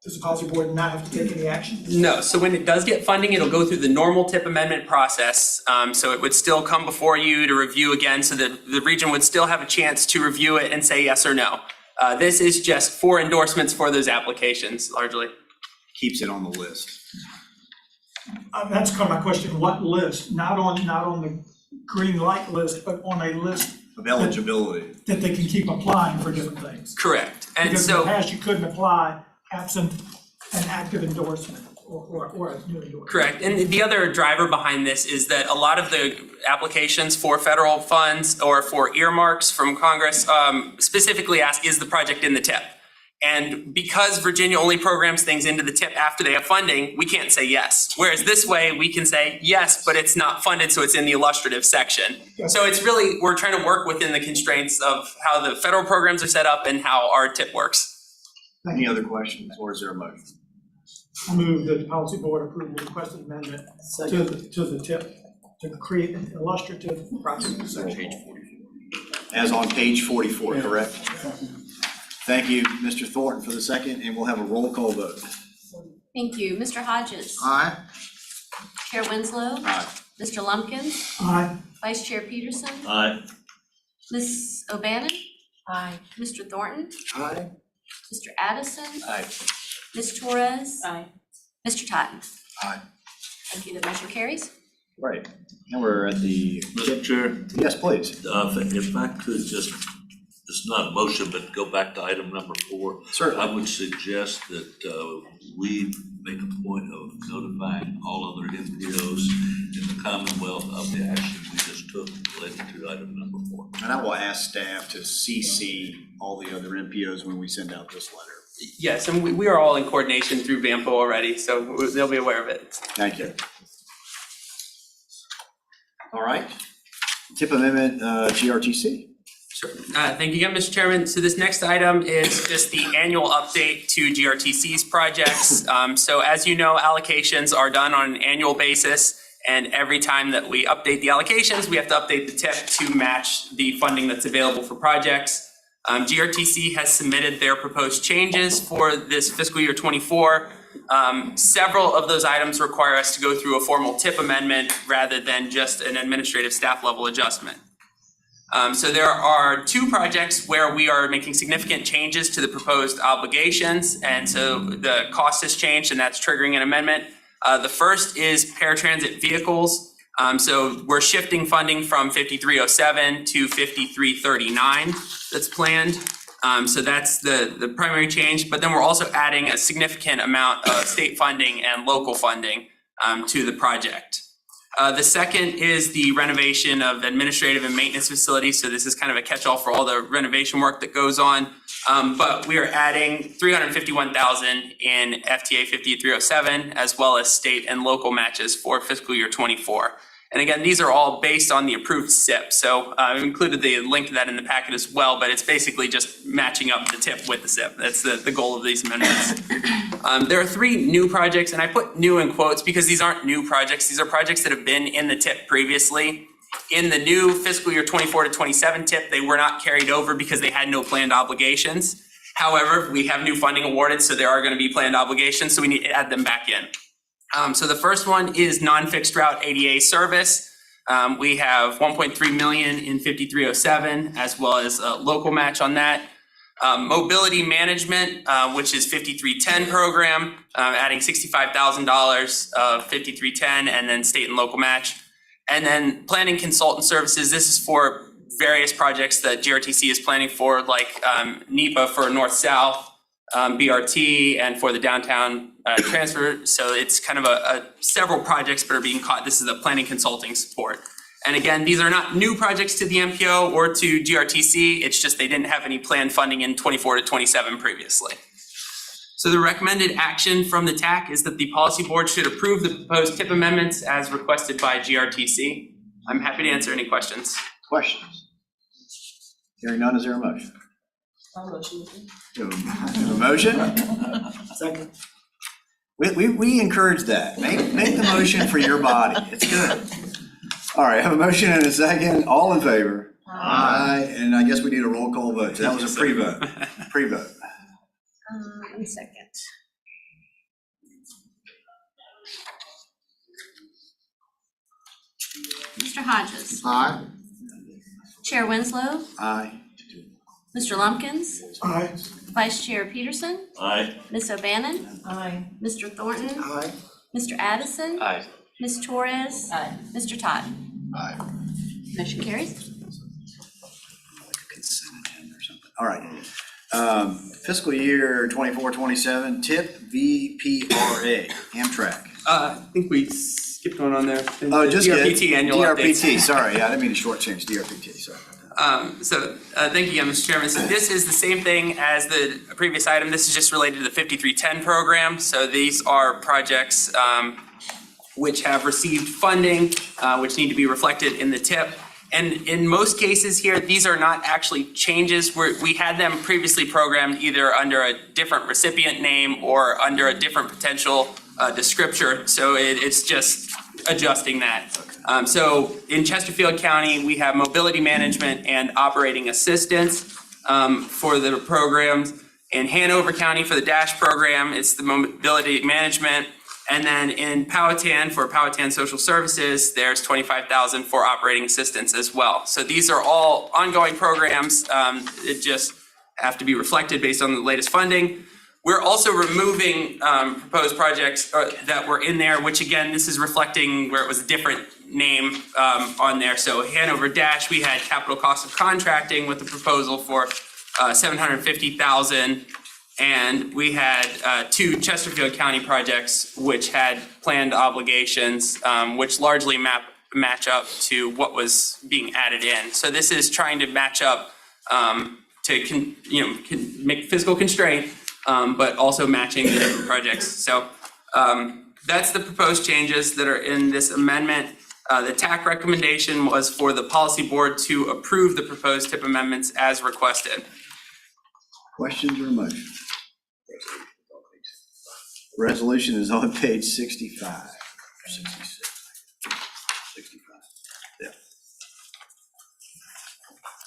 Speaker 7: the policy board not have to take any action?
Speaker 6: No, so when it does get funding, it'll go through the normal TIP amendment process. So it would still come before you to review again, so that the region would still have a chance to review it and say yes or no. This is just for endorsements for those applications largely.
Speaker 1: Keeps it on the list.
Speaker 7: That's kind of my question, what list? Not on the green light list, but on a list
Speaker 1: Of eligibility.
Speaker 7: that they can keep applying for different things.
Speaker 6: Correct. And
Speaker 7: Because in
Speaker 6: so.
Speaker 7: the past, you couldn't apply absent an active endorsement or a new endorsement.
Speaker 6: Correct, and the other driver behind this is that a lot of the applications for federal funds or for earmarks from Congress specifically ask, is the project in the TIP? And because Virginia only programs things into the TIP after they have funding, we can't say yes. Whereas this way, we can say yes, but it's not funded, so it's in the illustrative section.
Speaker 7: Yes.
Speaker 6: So it's really, we're trying to work within the constraints of how the federal programs are set up and how our TIP works.
Speaker 1: Any other questions, or is there a motion?
Speaker 7: I move that the policy board approve the requested amendment to the TIP to create an illustrative project section.
Speaker 1: As on page 44, correct? Thank you, Mr. Thornton, for the second, and we'll have a roll call vote.
Speaker 4: Thank you. Mr. Hodges?
Speaker 10: Aye.
Speaker 4: Chair Winslow?
Speaker 1: Aye.
Speaker 4: Mr. Lumpkins?
Speaker 7: Aye.
Speaker 4: Vice Chair Peterson?
Speaker 3: Aye.
Speaker 4: Ms. O'Bannon?
Speaker 8: Aye.
Speaker 4: Mr. Thornton?
Speaker 10: Aye.
Speaker 4: Mr. Addison?
Speaker 3: Aye.
Speaker 4: Ms. Torres?
Speaker 8: Aye.
Speaker 4: Mr. Totten?
Speaker 1: Aye.
Speaker 4: Thank you. The motion carries.
Speaker 1: Right, and we're at the,
Speaker 13: Mr. Chair,
Speaker 1: yes, please.
Speaker 13: if I could just, it's not a motion, but go back to item number 4.
Speaker 1: Certainly.
Speaker 13: I would suggest that we make a point of notifying all other NPOs in the Commonwealth of the action we just took related to item number 4.
Speaker 1: And I will ask staff to CC all the other MPOs when we send out this letter.
Speaker 6: Yes, and we are all in coordination through VAMPO already, so they'll be aware of it.
Speaker 1: Thank you. All right, tip amendment, GRTC.
Speaker 6: Sure. Thank you again, Mr. Chairman. So this next item is just the annual update to GRTC's projects. So as you know, allocations are done on an annual basis, and every time that we update the allocations, we have to update the tip to match the funding that's available for projects. GRTC has submitted their proposed changes for this fiscal year 24. Several of those items require us to go through a formal tip amendment rather than just an administrative staff level adjustment. So there are 2 projects where we are making significant changes to the proposed obligations, and so the cost has changed, and that's triggering an amendment. The first is paratransit vehicles. So we're shifting funding from 5307 to 5339 that's planned. So that's the primary change, but then we're also adding a significant amount of state funding and local funding to the project. The second is the renovation of administrative and maintenance facilities. So this is kind of a catch-all for all the renovation work that goes on. But we are adding $351,000 in FTA 5307, as well as state and local matches for fiscal year 24. And again, these are all based on the approved SIP. So I've included the link to that in the packet as well, but it's basically just matching up the TIP with the SIP. That's the goal of these amendments. There are 3 new projects, and I put new in quotes because these aren't new projects. These are projects that have been in the TIP previously. In the new fiscal year 24 to 27 TIP, they were not carried over because they had no planned obligations. However, we have new funding awarded, so there are going to be planned obligations, so we need to add them back in. So the first one is non-fixed route ADA service. We have 1.3 million in 5307, as well as a local match on that. Mobility management, which is 5310 program, adding $65,000 of 5310, and then state and local match. And then planning consultant services. This is for various projects that GRTC is planning for, like NEPA for North-South, BRT, and for the downtown transfer. So it's kind of several projects that are being caught. This is a planning consulting support. And again, these are not new projects to the MPO or to GRTC. It's just they didn't have any planned funding in 24 to 27 previously. So the recommended action from the TAC is that the policy board should approve the proposed TIP amendments as requested by GRTC. I'm happy to answer any questions.
Speaker 1: Questions? Hearing none, is there a motion?
Speaker 8: I'll motion.
Speaker 1: You have a motion?
Speaker 11: Second.
Speaker 1: We encourage that. Make the motion for your body. It's good. All right, I have a motion and a second. All in favor? Aye. And I guess we need a roll call vote. So that was a pre-vote. Pre-vote.
Speaker 4: 1 second. Mr. Hodges.
Speaker 10: Aye.
Speaker 4: Chair Winslow.
Speaker 1: Aye.
Speaker 4: Mr. Lumpkins.
Speaker 7: Aye.
Speaker 4: Vice Chair Peterson.
Speaker 13: Aye.
Speaker 4: Ms. O'Bannon.
Speaker 8: Aye.
Speaker 4: Mr. Thornton.
Speaker 11: Aye.
Speaker 4: Mr. Addison.
Speaker 6: Aye.
Speaker 4: Ms. Torres.
Speaker 8: Aye.
Speaker 4: Mr. Todd.
Speaker 1: Aye.
Speaker 4: Motion carries.
Speaker 1: Like a consent agenda or something. All right. Fiscal year 24-27, TIP VPRA, Amtrak.
Speaker 6: I think we skipped one on there.
Speaker 1: Oh, just
Speaker 6: DRPT annual updates.
Speaker 1: DRPT, sorry, yeah, I didn't mean to shortchange DRPT, sorry.
Speaker 6: Thank you again, Mr. Chairman. So this is the same thing as the previous item. This is just related to the 5310 program. So these are projects which have received funding, which need to be reflected in the TIP. And in most cases here, these are not actually changes. We had them previously programmed either under a different recipient name or under a different potential descriptor. So it's just adjusting that. So in Chesterfield County, we have mobility management and operating assistance for the programs. In Hanover County for the DASH program, it's the mobility management. And then in Powhatan, for Powhatan Social Services, there's $25,000 for operating assistance as well. So these are all ongoing programs. It just have to be reflected based on the latest funding. We're also removing proposed projects that were in there, which again, this is reflecting where it was a different name on there. So Hanover Dash, we had capital cost of contracting with the proposal for $750,000. And we had two Chesterfield County projects which had planned obligations, which largely match up to what was being added in. So this is trying to match up to make fiscal constraint, but also matching the different projects. So that's the proposed changes that are in this amendment. The TAC recommendation was for the policy board to approve the proposed TIP amendments as requested.
Speaker 1: Questions or motion? Resolution is on page 65, or 66. 65, yeah.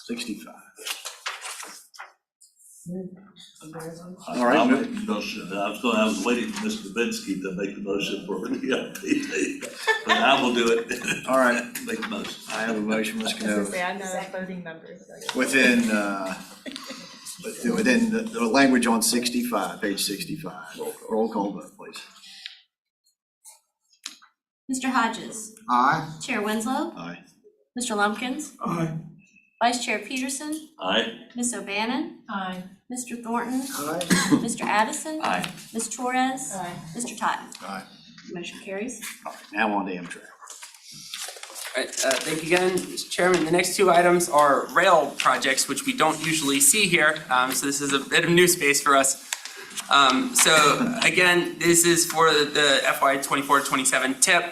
Speaker 1: 65. All right.
Speaker 13: I'll make the motion. I was waiting for Mr. Vinsky to make the motion for the LPT, but I will do it.
Speaker 1: All right.
Speaker 13: Make the motion.
Speaker 1: I have a motion, Ms. Canova.
Speaker 14: I'm not a voting member.
Speaker 1: Within the language on 65, page 65. Roll call vote, please.
Speaker 4: Mr. Hodges.
Speaker 11: Aye.
Speaker 4: Chair Winslow.
Speaker 1: Aye.
Speaker 4: Mr. Lumpkins.
Speaker 7: Aye.
Speaker 4: Vice Chair Peterson.
Speaker 13: Aye.
Speaker 4: Ms. O'Bannon.
Speaker 8: Aye.
Speaker 4: Mr. Thornton.
Speaker 11: Aye.
Speaker 4: Mr. Addison.
Speaker 13: Aye.
Speaker 4: Ms. Torres.
Speaker 8: Aye.
Speaker 4: Mr. Totten.
Speaker 1: Aye.
Speaker 4: Motion carries.
Speaker 1: All right, now on to Amtrak.
Speaker 6: All right, thank you again, Mr. Chairman. The next two items are rail projects, which we don't usually see here. So this is a bit of new space for us. So again, this is for the FY 24-27 TIP.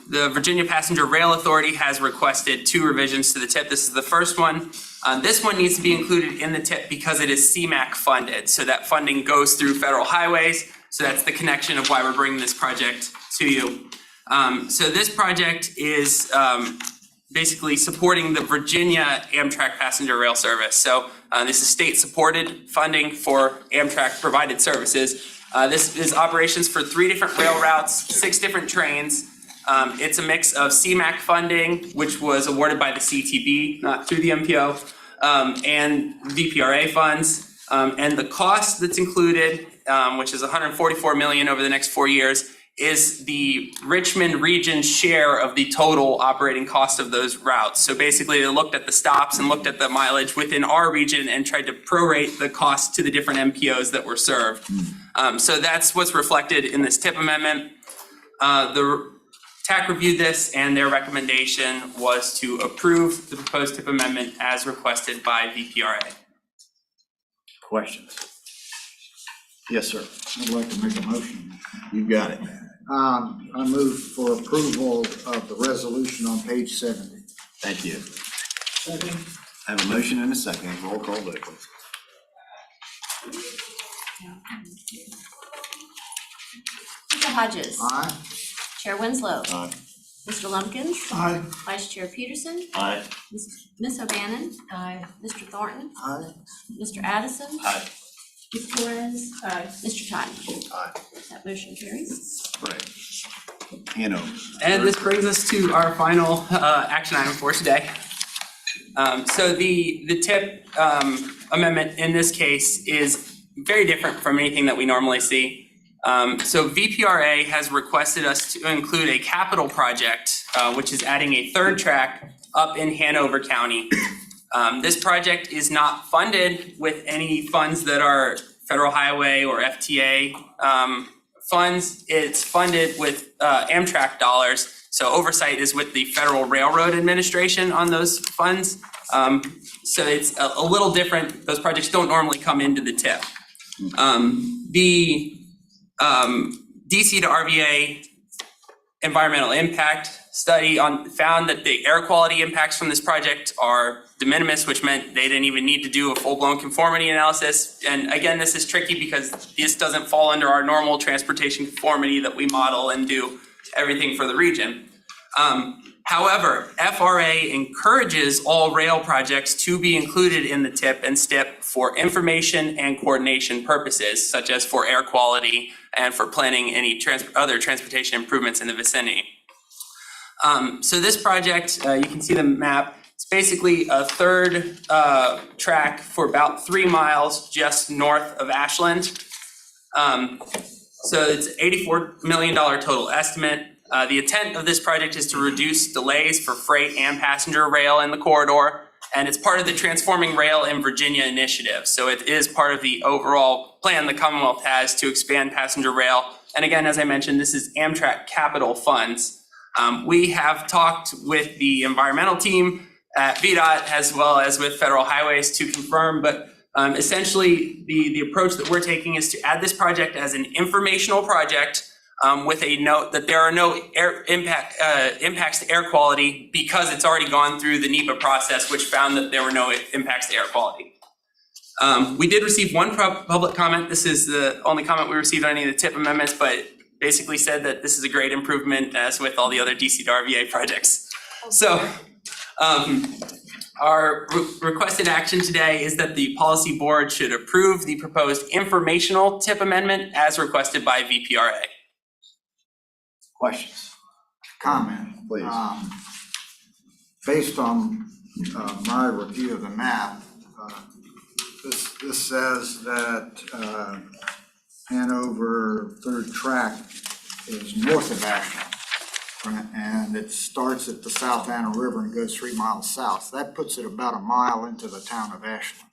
Speaker 6: The Virginia Passenger Rail Authority has requested two revisions to the TIP. This is the first one. This one needs to be included in the TIP because it is CMAQ funded. So that funding goes through federal highways. So that's the connection of why we're bringing this project to you. So this project is basically supporting the Virginia Amtrak passenger rail service. So this is state-supported funding for Amtrak-provided services. This is operations for 3 different rail routes, 6 different trains. It's a mix of CMAQ funding, which was awarded by the CTB, not through the MPO, and VPRA funds. And the cost that's included, which is $144 million over the next 4 years, is the Richmond region share of the total operating cost of those routes. So basically, they looked at the stops and looked at the mileage within our region and tried to prorate the cost to the different MPOs that were served. So that's what's reflected in this TIP amendment. The TAC reviewed this, and their recommendation was to approve the proposed TIP amendment as requested by VPRA.
Speaker 1: Questions? Yes, sir.
Speaker 10: I'd like to make a motion.
Speaker 1: You've got it.
Speaker 10: I move for approval of the resolution on page 70.
Speaker 1: Thank you.
Speaker 7: Second.
Speaker 1: I have a motion and a second. Roll call vote, please.
Speaker 4: Mr. Hodges.
Speaker 10: Aye.
Speaker 4: Chair Winslow.
Speaker 1: Aye.
Speaker 4: Mr. Lumpkins.
Speaker 7: Aye.
Speaker 4: Vice Chair Peterson.
Speaker 13: Aye.
Speaker 4: Ms. O'Bannon.
Speaker 8: Aye.
Speaker 4: Mr. Thornton.
Speaker 11: Aye.
Speaker 4: Mr. Addison.
Speaker 13: Aye.
Speaker 4: Ms. Torres.
Speaker 8: Aye.
Speaker 4: Mr. Totten.
Speaker 1: Aye.
Speaker 4: That motion carries.
Speaker 1: Right. Hanover.
Speaker 6: And this brings us to our final action item for today. So the TIP amendment in this case is very different from anything that we normally see. So VPRA has requested us to include a capital project, which is adding a 3rd track up in Hanover County. This project is not funded with any funds that are federal highway or FTA funds. It's funded with Amtrak dollars. So oversight is with the Federal Railroad Administration on those funds. So it's a little different. Those projects don't normally come into the TIP. The DC to RVA environmental impact study found that the air quality impacts from this project are de minimis, which meant they didn't even need to do a full-blown conformity analysis. And again, this is tricky because this doesn't fall under our normal transportation conformity that we model and do everything for the region. However, FRA encourages all rail projects to be included in the TIP and STIP for information and coordination purposes, such as for air quality and for planning any other transportation improvements in the vicinity. So this project, you can see the map. It's basically a 3rd track for about 3 miles just north of Ashland. So it's $84 million total estimate. The intent of this project is to reduce delays for freight and passenger rail in the corridor, and it's part of the Transforming Rail in Virginia initiative. So it is part of the overall plan the Commonwealth has to expand passenger rail. And again, as I mentioned, this is Amtrak capital funds. We have talked with the environmental team at VDOT as well as with Federal Highways to confirm, but essentially the approach that we're taking is to add this project as an informational project with a note that there are no impacts to air quality because it's already gone through the NEPA process, which found that there were no impacts to air quality. We did receive one public comment. This is the only comment we received on any of the TIP amendments, but basically said that this is a great improvement as with all the other DC to RVA projects. So our requested action today is that the policy board should approve the proposed informational TIP amendment as requested by VPRA.
Speaker 1: Questions?
Speaker 10: Comment.
Speaker 1: Please.
Speaker 10: Based on my review of the map, this says that Hanover Third Track is north of Ashland, and it starts at the South Anna River and goes 3 miles south. That puts it about a mile into the town of Ashland.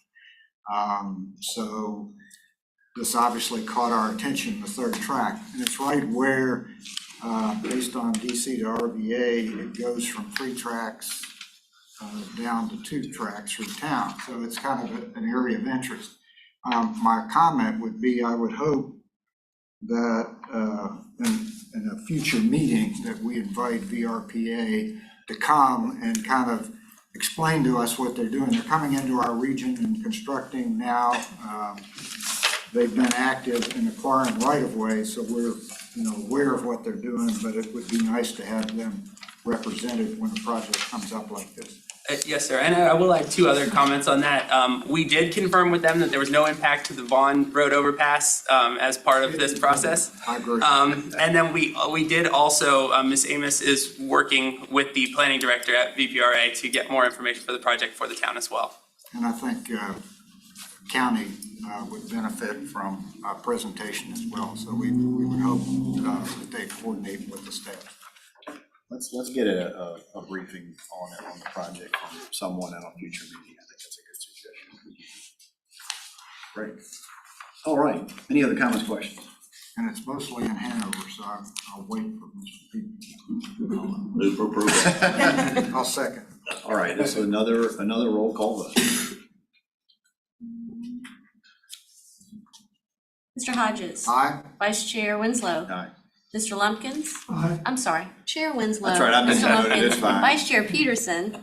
Speaker 10: So this obviously caught our attention, the third track, and it's right where, based on DC to RVA, it goes from 3 tracks down to 2 tracks through town. So it's kind of an area of interest. My comment would be, I would hope that in a future meeting that we invite VRPA to come and kind of explain to us what they're doing. They're coming into our region and constructing now. They've been active in acquiring right-of-way, so we're aware of what they're doing, but it would be nice to have them represented when a project comes up like this.
Speaker 6: Yes, sir, and I will add 2 other comments on that. We did confirm with them that there was no impact to the Vaughn Road overpass as part of this process.
Speaker 10: I agree.
Speaker 6: And then we did also, Ms. Amos is working with the planning director at VPRA to get more information for the project for the town as well.
Speaker 10: And I think county would benefit from a presentation as well, so we would hope that they coordinate with the staff.
Speaker 1: Let's get a briefing on it, on the project from someone at a future meeting. I think that's a good suggestion. Great. All right. Any other comments, questions?
Speaker 10: And it's mostly in Hanover, so I'll wait for Mr. Peter.
Speaker 13: Move for approval.
Speaker 10: I'll second.
Speaker 1: All right, this is another roll call vote.
Speaker 4: Mr. Hodges.
Speaker 10: Aye.
Speaker 4: Vice Chair Winslow.
Speaker 1: Aye.
Speaker 4: Mr. Lumpkins.
Speaker 7: Aye.
Speaker 4: I'm sorry, Chair Winslow.
Speaker 1: That's right, I missed
Speaker 4: Mr.
Speaker 1: that, but it is
Speaker 4: Lumpkins,
Speaker 1: fine.
Speaker 4: Vice Chair Peterson.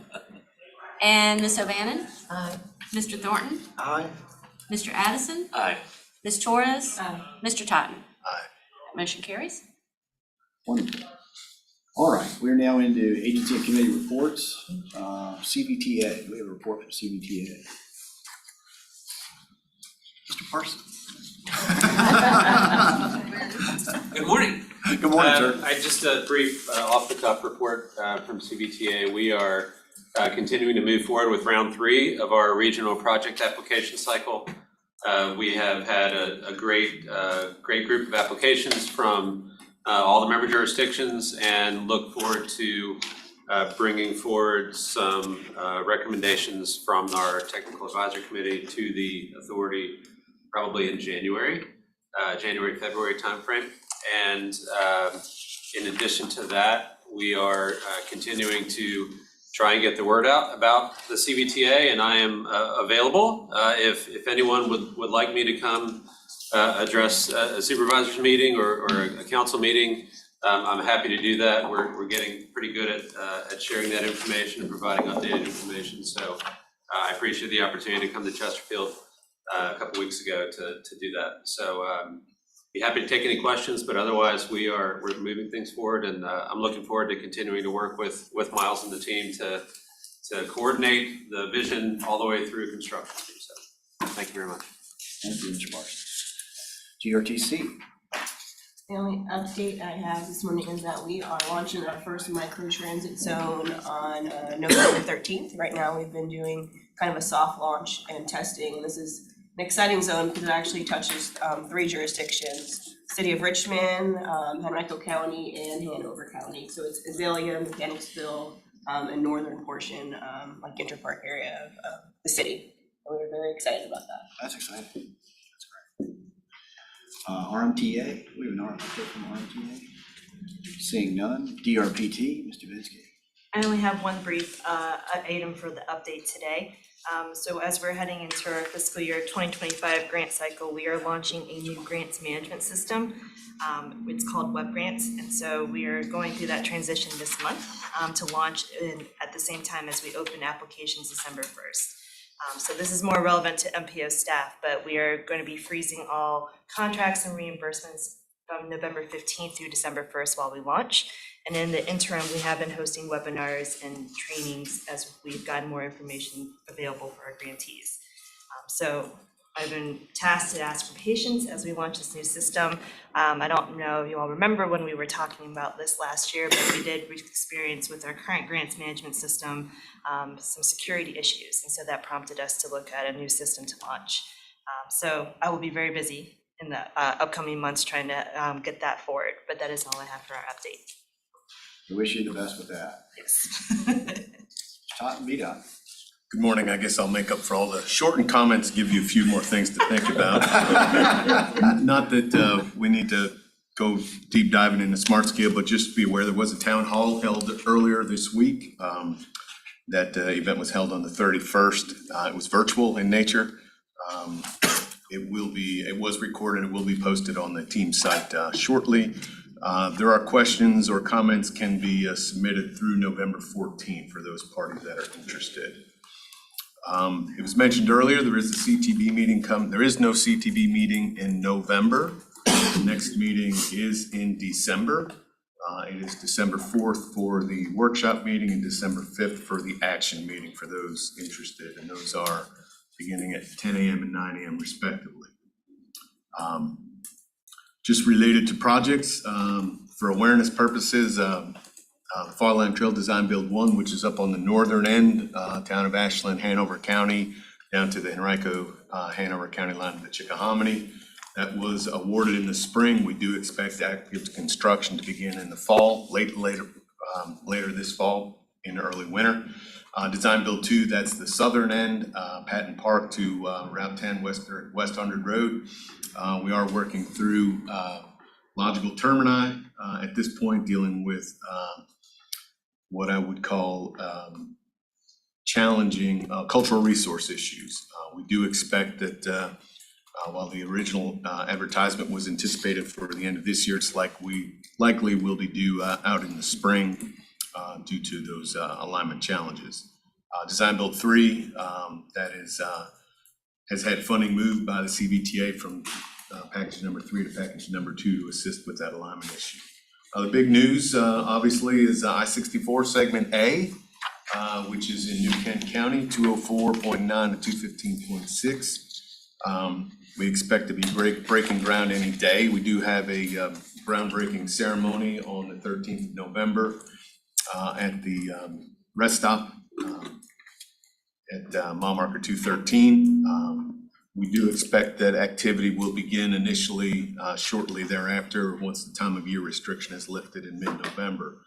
Speaker 4: And Ms. O'Bannon.
Speaker 8: Aye.
Speaker 4: Mr. Thornton.
Speaker 11: Aye.
Speaker 4: Mr. Addison.
Speaker 13: Aye.
Speaker 4: Ms. Torres.
Speaker 8: Aye.
Speaker 4: Mr. Totten.
Speaker 1: Aye.
Speaker 4: Motion carries.
Speaker 1: Wonderful. All right, we're now into agency and committee reports. CBTA, we have a report from CBTA. Mr. Parsons.
Speaker 14: Good morning.
Speaker 1: Good morning, sir.
Speaker 14: Just a brief off-the-cuff report from CBTA. We are continuing to move forward with round 3 of our regional project application cycle. We have had a great group of applications from all the member jurisdictions and look forward to bringing forward some recommendations from our technical advisory committee to the authority probably in January, February timeframe. And in addition to that, we are continuing to try and get the word out about the CBTA, and I am available. If anyone would like me to come address a supervisor's meeting or a council meeting, I'm happy to do that. We're getting pretty good at sharing that information and providing updated information. So I appreciate the opportunity to come to Chesterfield a couple weeks ago to do that. So be happy to take any questions, but otherwise we're moving things forward, and I'm looking forward to continuing to work with Miles and the team to coordinate the vision all the way through construction. So thank you very much.
Speaker 1: Thank you, Mr. Parsons. GRTC.
Speaker 15: The only update I have this morning is that we are launching our first micro-transit zone on November 13th. Right now, we've been doing kind of a soft launch and testing. This is exciting zone because it actually touches 3 jurisdictions: City of Richmond, Henrico County, and Hanover County. So it's Azalea, Mechanicsville, and northern portion, like Interpark area of the city. And we're very excited about that.
Speaker 1: That's exciting. That's great. RMTA, we have an update from RMTA. Seeing none. DRPT, Mr. Vinsky.
Speaker 16: I only have one brief item for the update today. So as we're heading into our fiscal year 2025 grant cycle, we are launching a new grants management system. It's called Web Grants, and so we are going through that transition this month to launch at the same time as we open applications December 1st. So this is more relevant to MPO staff, but we are going to be freezing all contracts and reimbursements from November 15th through December 1st while we launch. And in the interim, we have been hosting webinars and trainings as we've gotten more information available for our grantees. So I've been tasked to ask for patience as we launch this new system. I don't know if you all remember when we were talking about this last year, but we did experience with our current grants management system some security issues. And so that prompted us to look at a new system to launch. So I will be very busy in the upcoming months trying to get that forward, but that is all I have for our update.
Speaker 1: We wish you the best with that.
Speaker 16: Yes.
Speaker 1: Todd, be done.
Speaker 12: Good morning. I guess I'll make up for all the shortened comments, give you a few more things to think about. Not that we need to go deep diving into smart scale, but just be aware there was a town hall held earlier this week. That event was held on the 31st. It was virtual in nature. It was recorded. It will be posted on the team site shortly. There are questions or comments can be submitted through November 14th for those parties that are interested. It was mentioned earlier, there is a CTB meeting there is no CTB meeting in November. The next meeting is in December. It is December 4th for the workshop meeting and December 5th for the action meeting for those interested. And those are beginning at 10 a.m. and 9 a.m. respectively. Just related to projects, for awareness purposes, Farland Trail Design Build 1, which is up on the northern end, town of Ashland, Hanover County, down to the Henrico, Hanover County line of the Chickahominy. That was awarded in the spring. We do expect active construction to begin in the fall, later this fall, in early winter. Design Build 2, that's the southern end, Patton Park to Route 10 West 100 Road. We are working through logical termini at this point, dealing with what I would call challenging cultural resource issues. We do expect that while the original advertisement was anticipated for the end of this year, it's likely will be due out in the spring due to those alignment challenges. Design Build 3, that is has had funding moved by the CBTA from package number 3 to package number 2 to assist with that alignment issue. The big news, obviously, is I-64 Segment A, which is in New Kent County, 204.9 to 215.6. We expect to be breaking ground any day. We do have a groundbreaking ceremony on the 13th of November at the rest stop at mile marker 213. We do expect that activity will begin initially shortly thereafter once the time of year restriction is lifted in mid-November.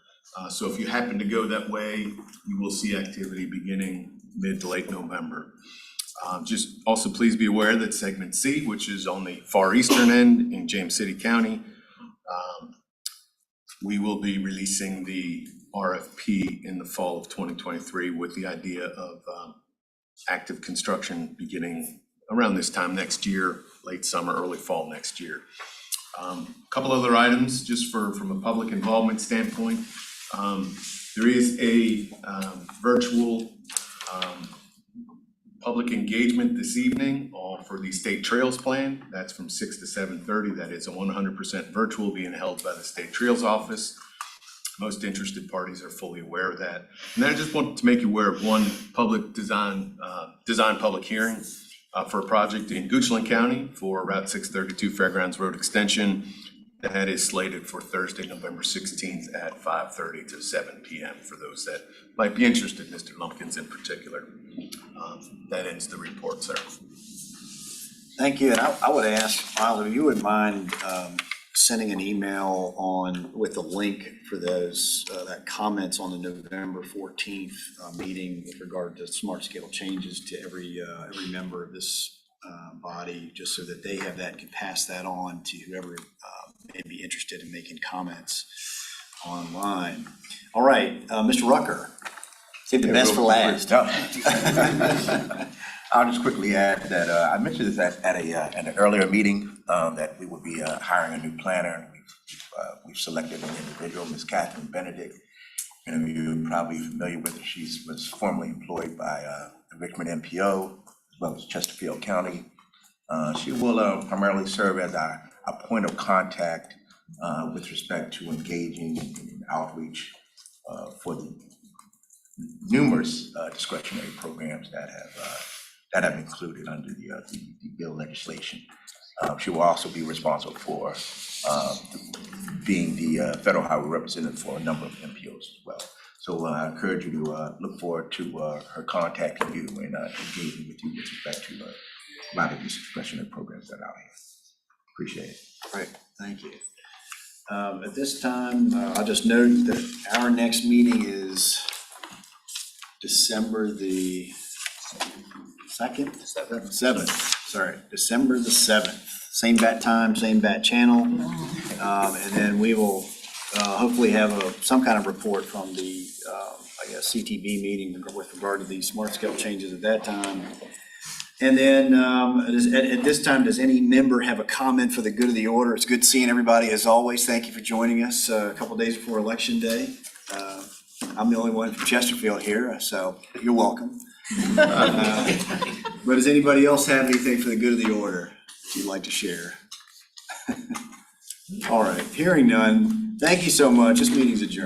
Speaker 12: So if you happen to go that way, you will see activity beginning mid to late November. Just also please be aware that Segment C, which is on the far eastern end in James City County, we will be releasing the RFP in the fall of 2023 with the idea of active construction beginning around this time next year, late summer, early fall next year. Couple other items just from a public involvement standpoint. There is a virtual public engagement this evening for the State Trails Plan. That's from 6 to 7:30. That is a 100% virtual being held by the State Trails Office. Most interested parties are fully aware of that. And then I just want to make you aware of one public design public hearing for a project in Goochland County for Route 632 Fairgrounds Road Extension. That is slated for Thursday, November 16th at 5:30 to 7 p.m. for those that might be interested, Mr. Lumpkins in particular. That ends the report, sir.
Speaker 1: Thank you, and I would ask, Miles, if you wouldn't mind sending an email with the link for those, that comments on the November 14th meeting with regard to smart scale changes to every member of this body, just so that they have that, can pass that on to whoever may be interested in making comments online. All right, Mr. Rucker, save the best for last.
Speaker 17: I'll just quickly add that I mentioned this at an earlier meeting, that we will be hiring a new planner. And we've selected an individual, Ms. Catherine Benedict. And you're probably familiar with her. She was formerly employed by the Richmond MPO, as well as Chesterfield County. She will primarily serve as our point of contact with respect to engaging in outreach for the numerous discretionary programs that have included under the bill legislation. She will also be responsible for being the federal highway representative for a number of MPOs as well. So I encourage you to look forward to her contacting you and engaging with you with respect to a lot of these discretionary programs that are out here. Appreciate it.
Speaker 1: Great, thank you. At this time, I'll just note that our next meeting is December the 2nd? 7th, sorry, December the 7th. Same bat time, same bat channel. And then we will hopefully have some kind of report from the, CTB meeting with regard to the smart scale changes at that time. And then at this time, does any member have a comment for the good of the order? It's good seeing everybody as always. Thank you for joining us a couple days before Election Day. I'm the only one from Chesterfield here, so you're welcome. But does anybody else have anything for the good of the order you'd like to share? All right, hearing none, thank you so much. This meeting's adjourned.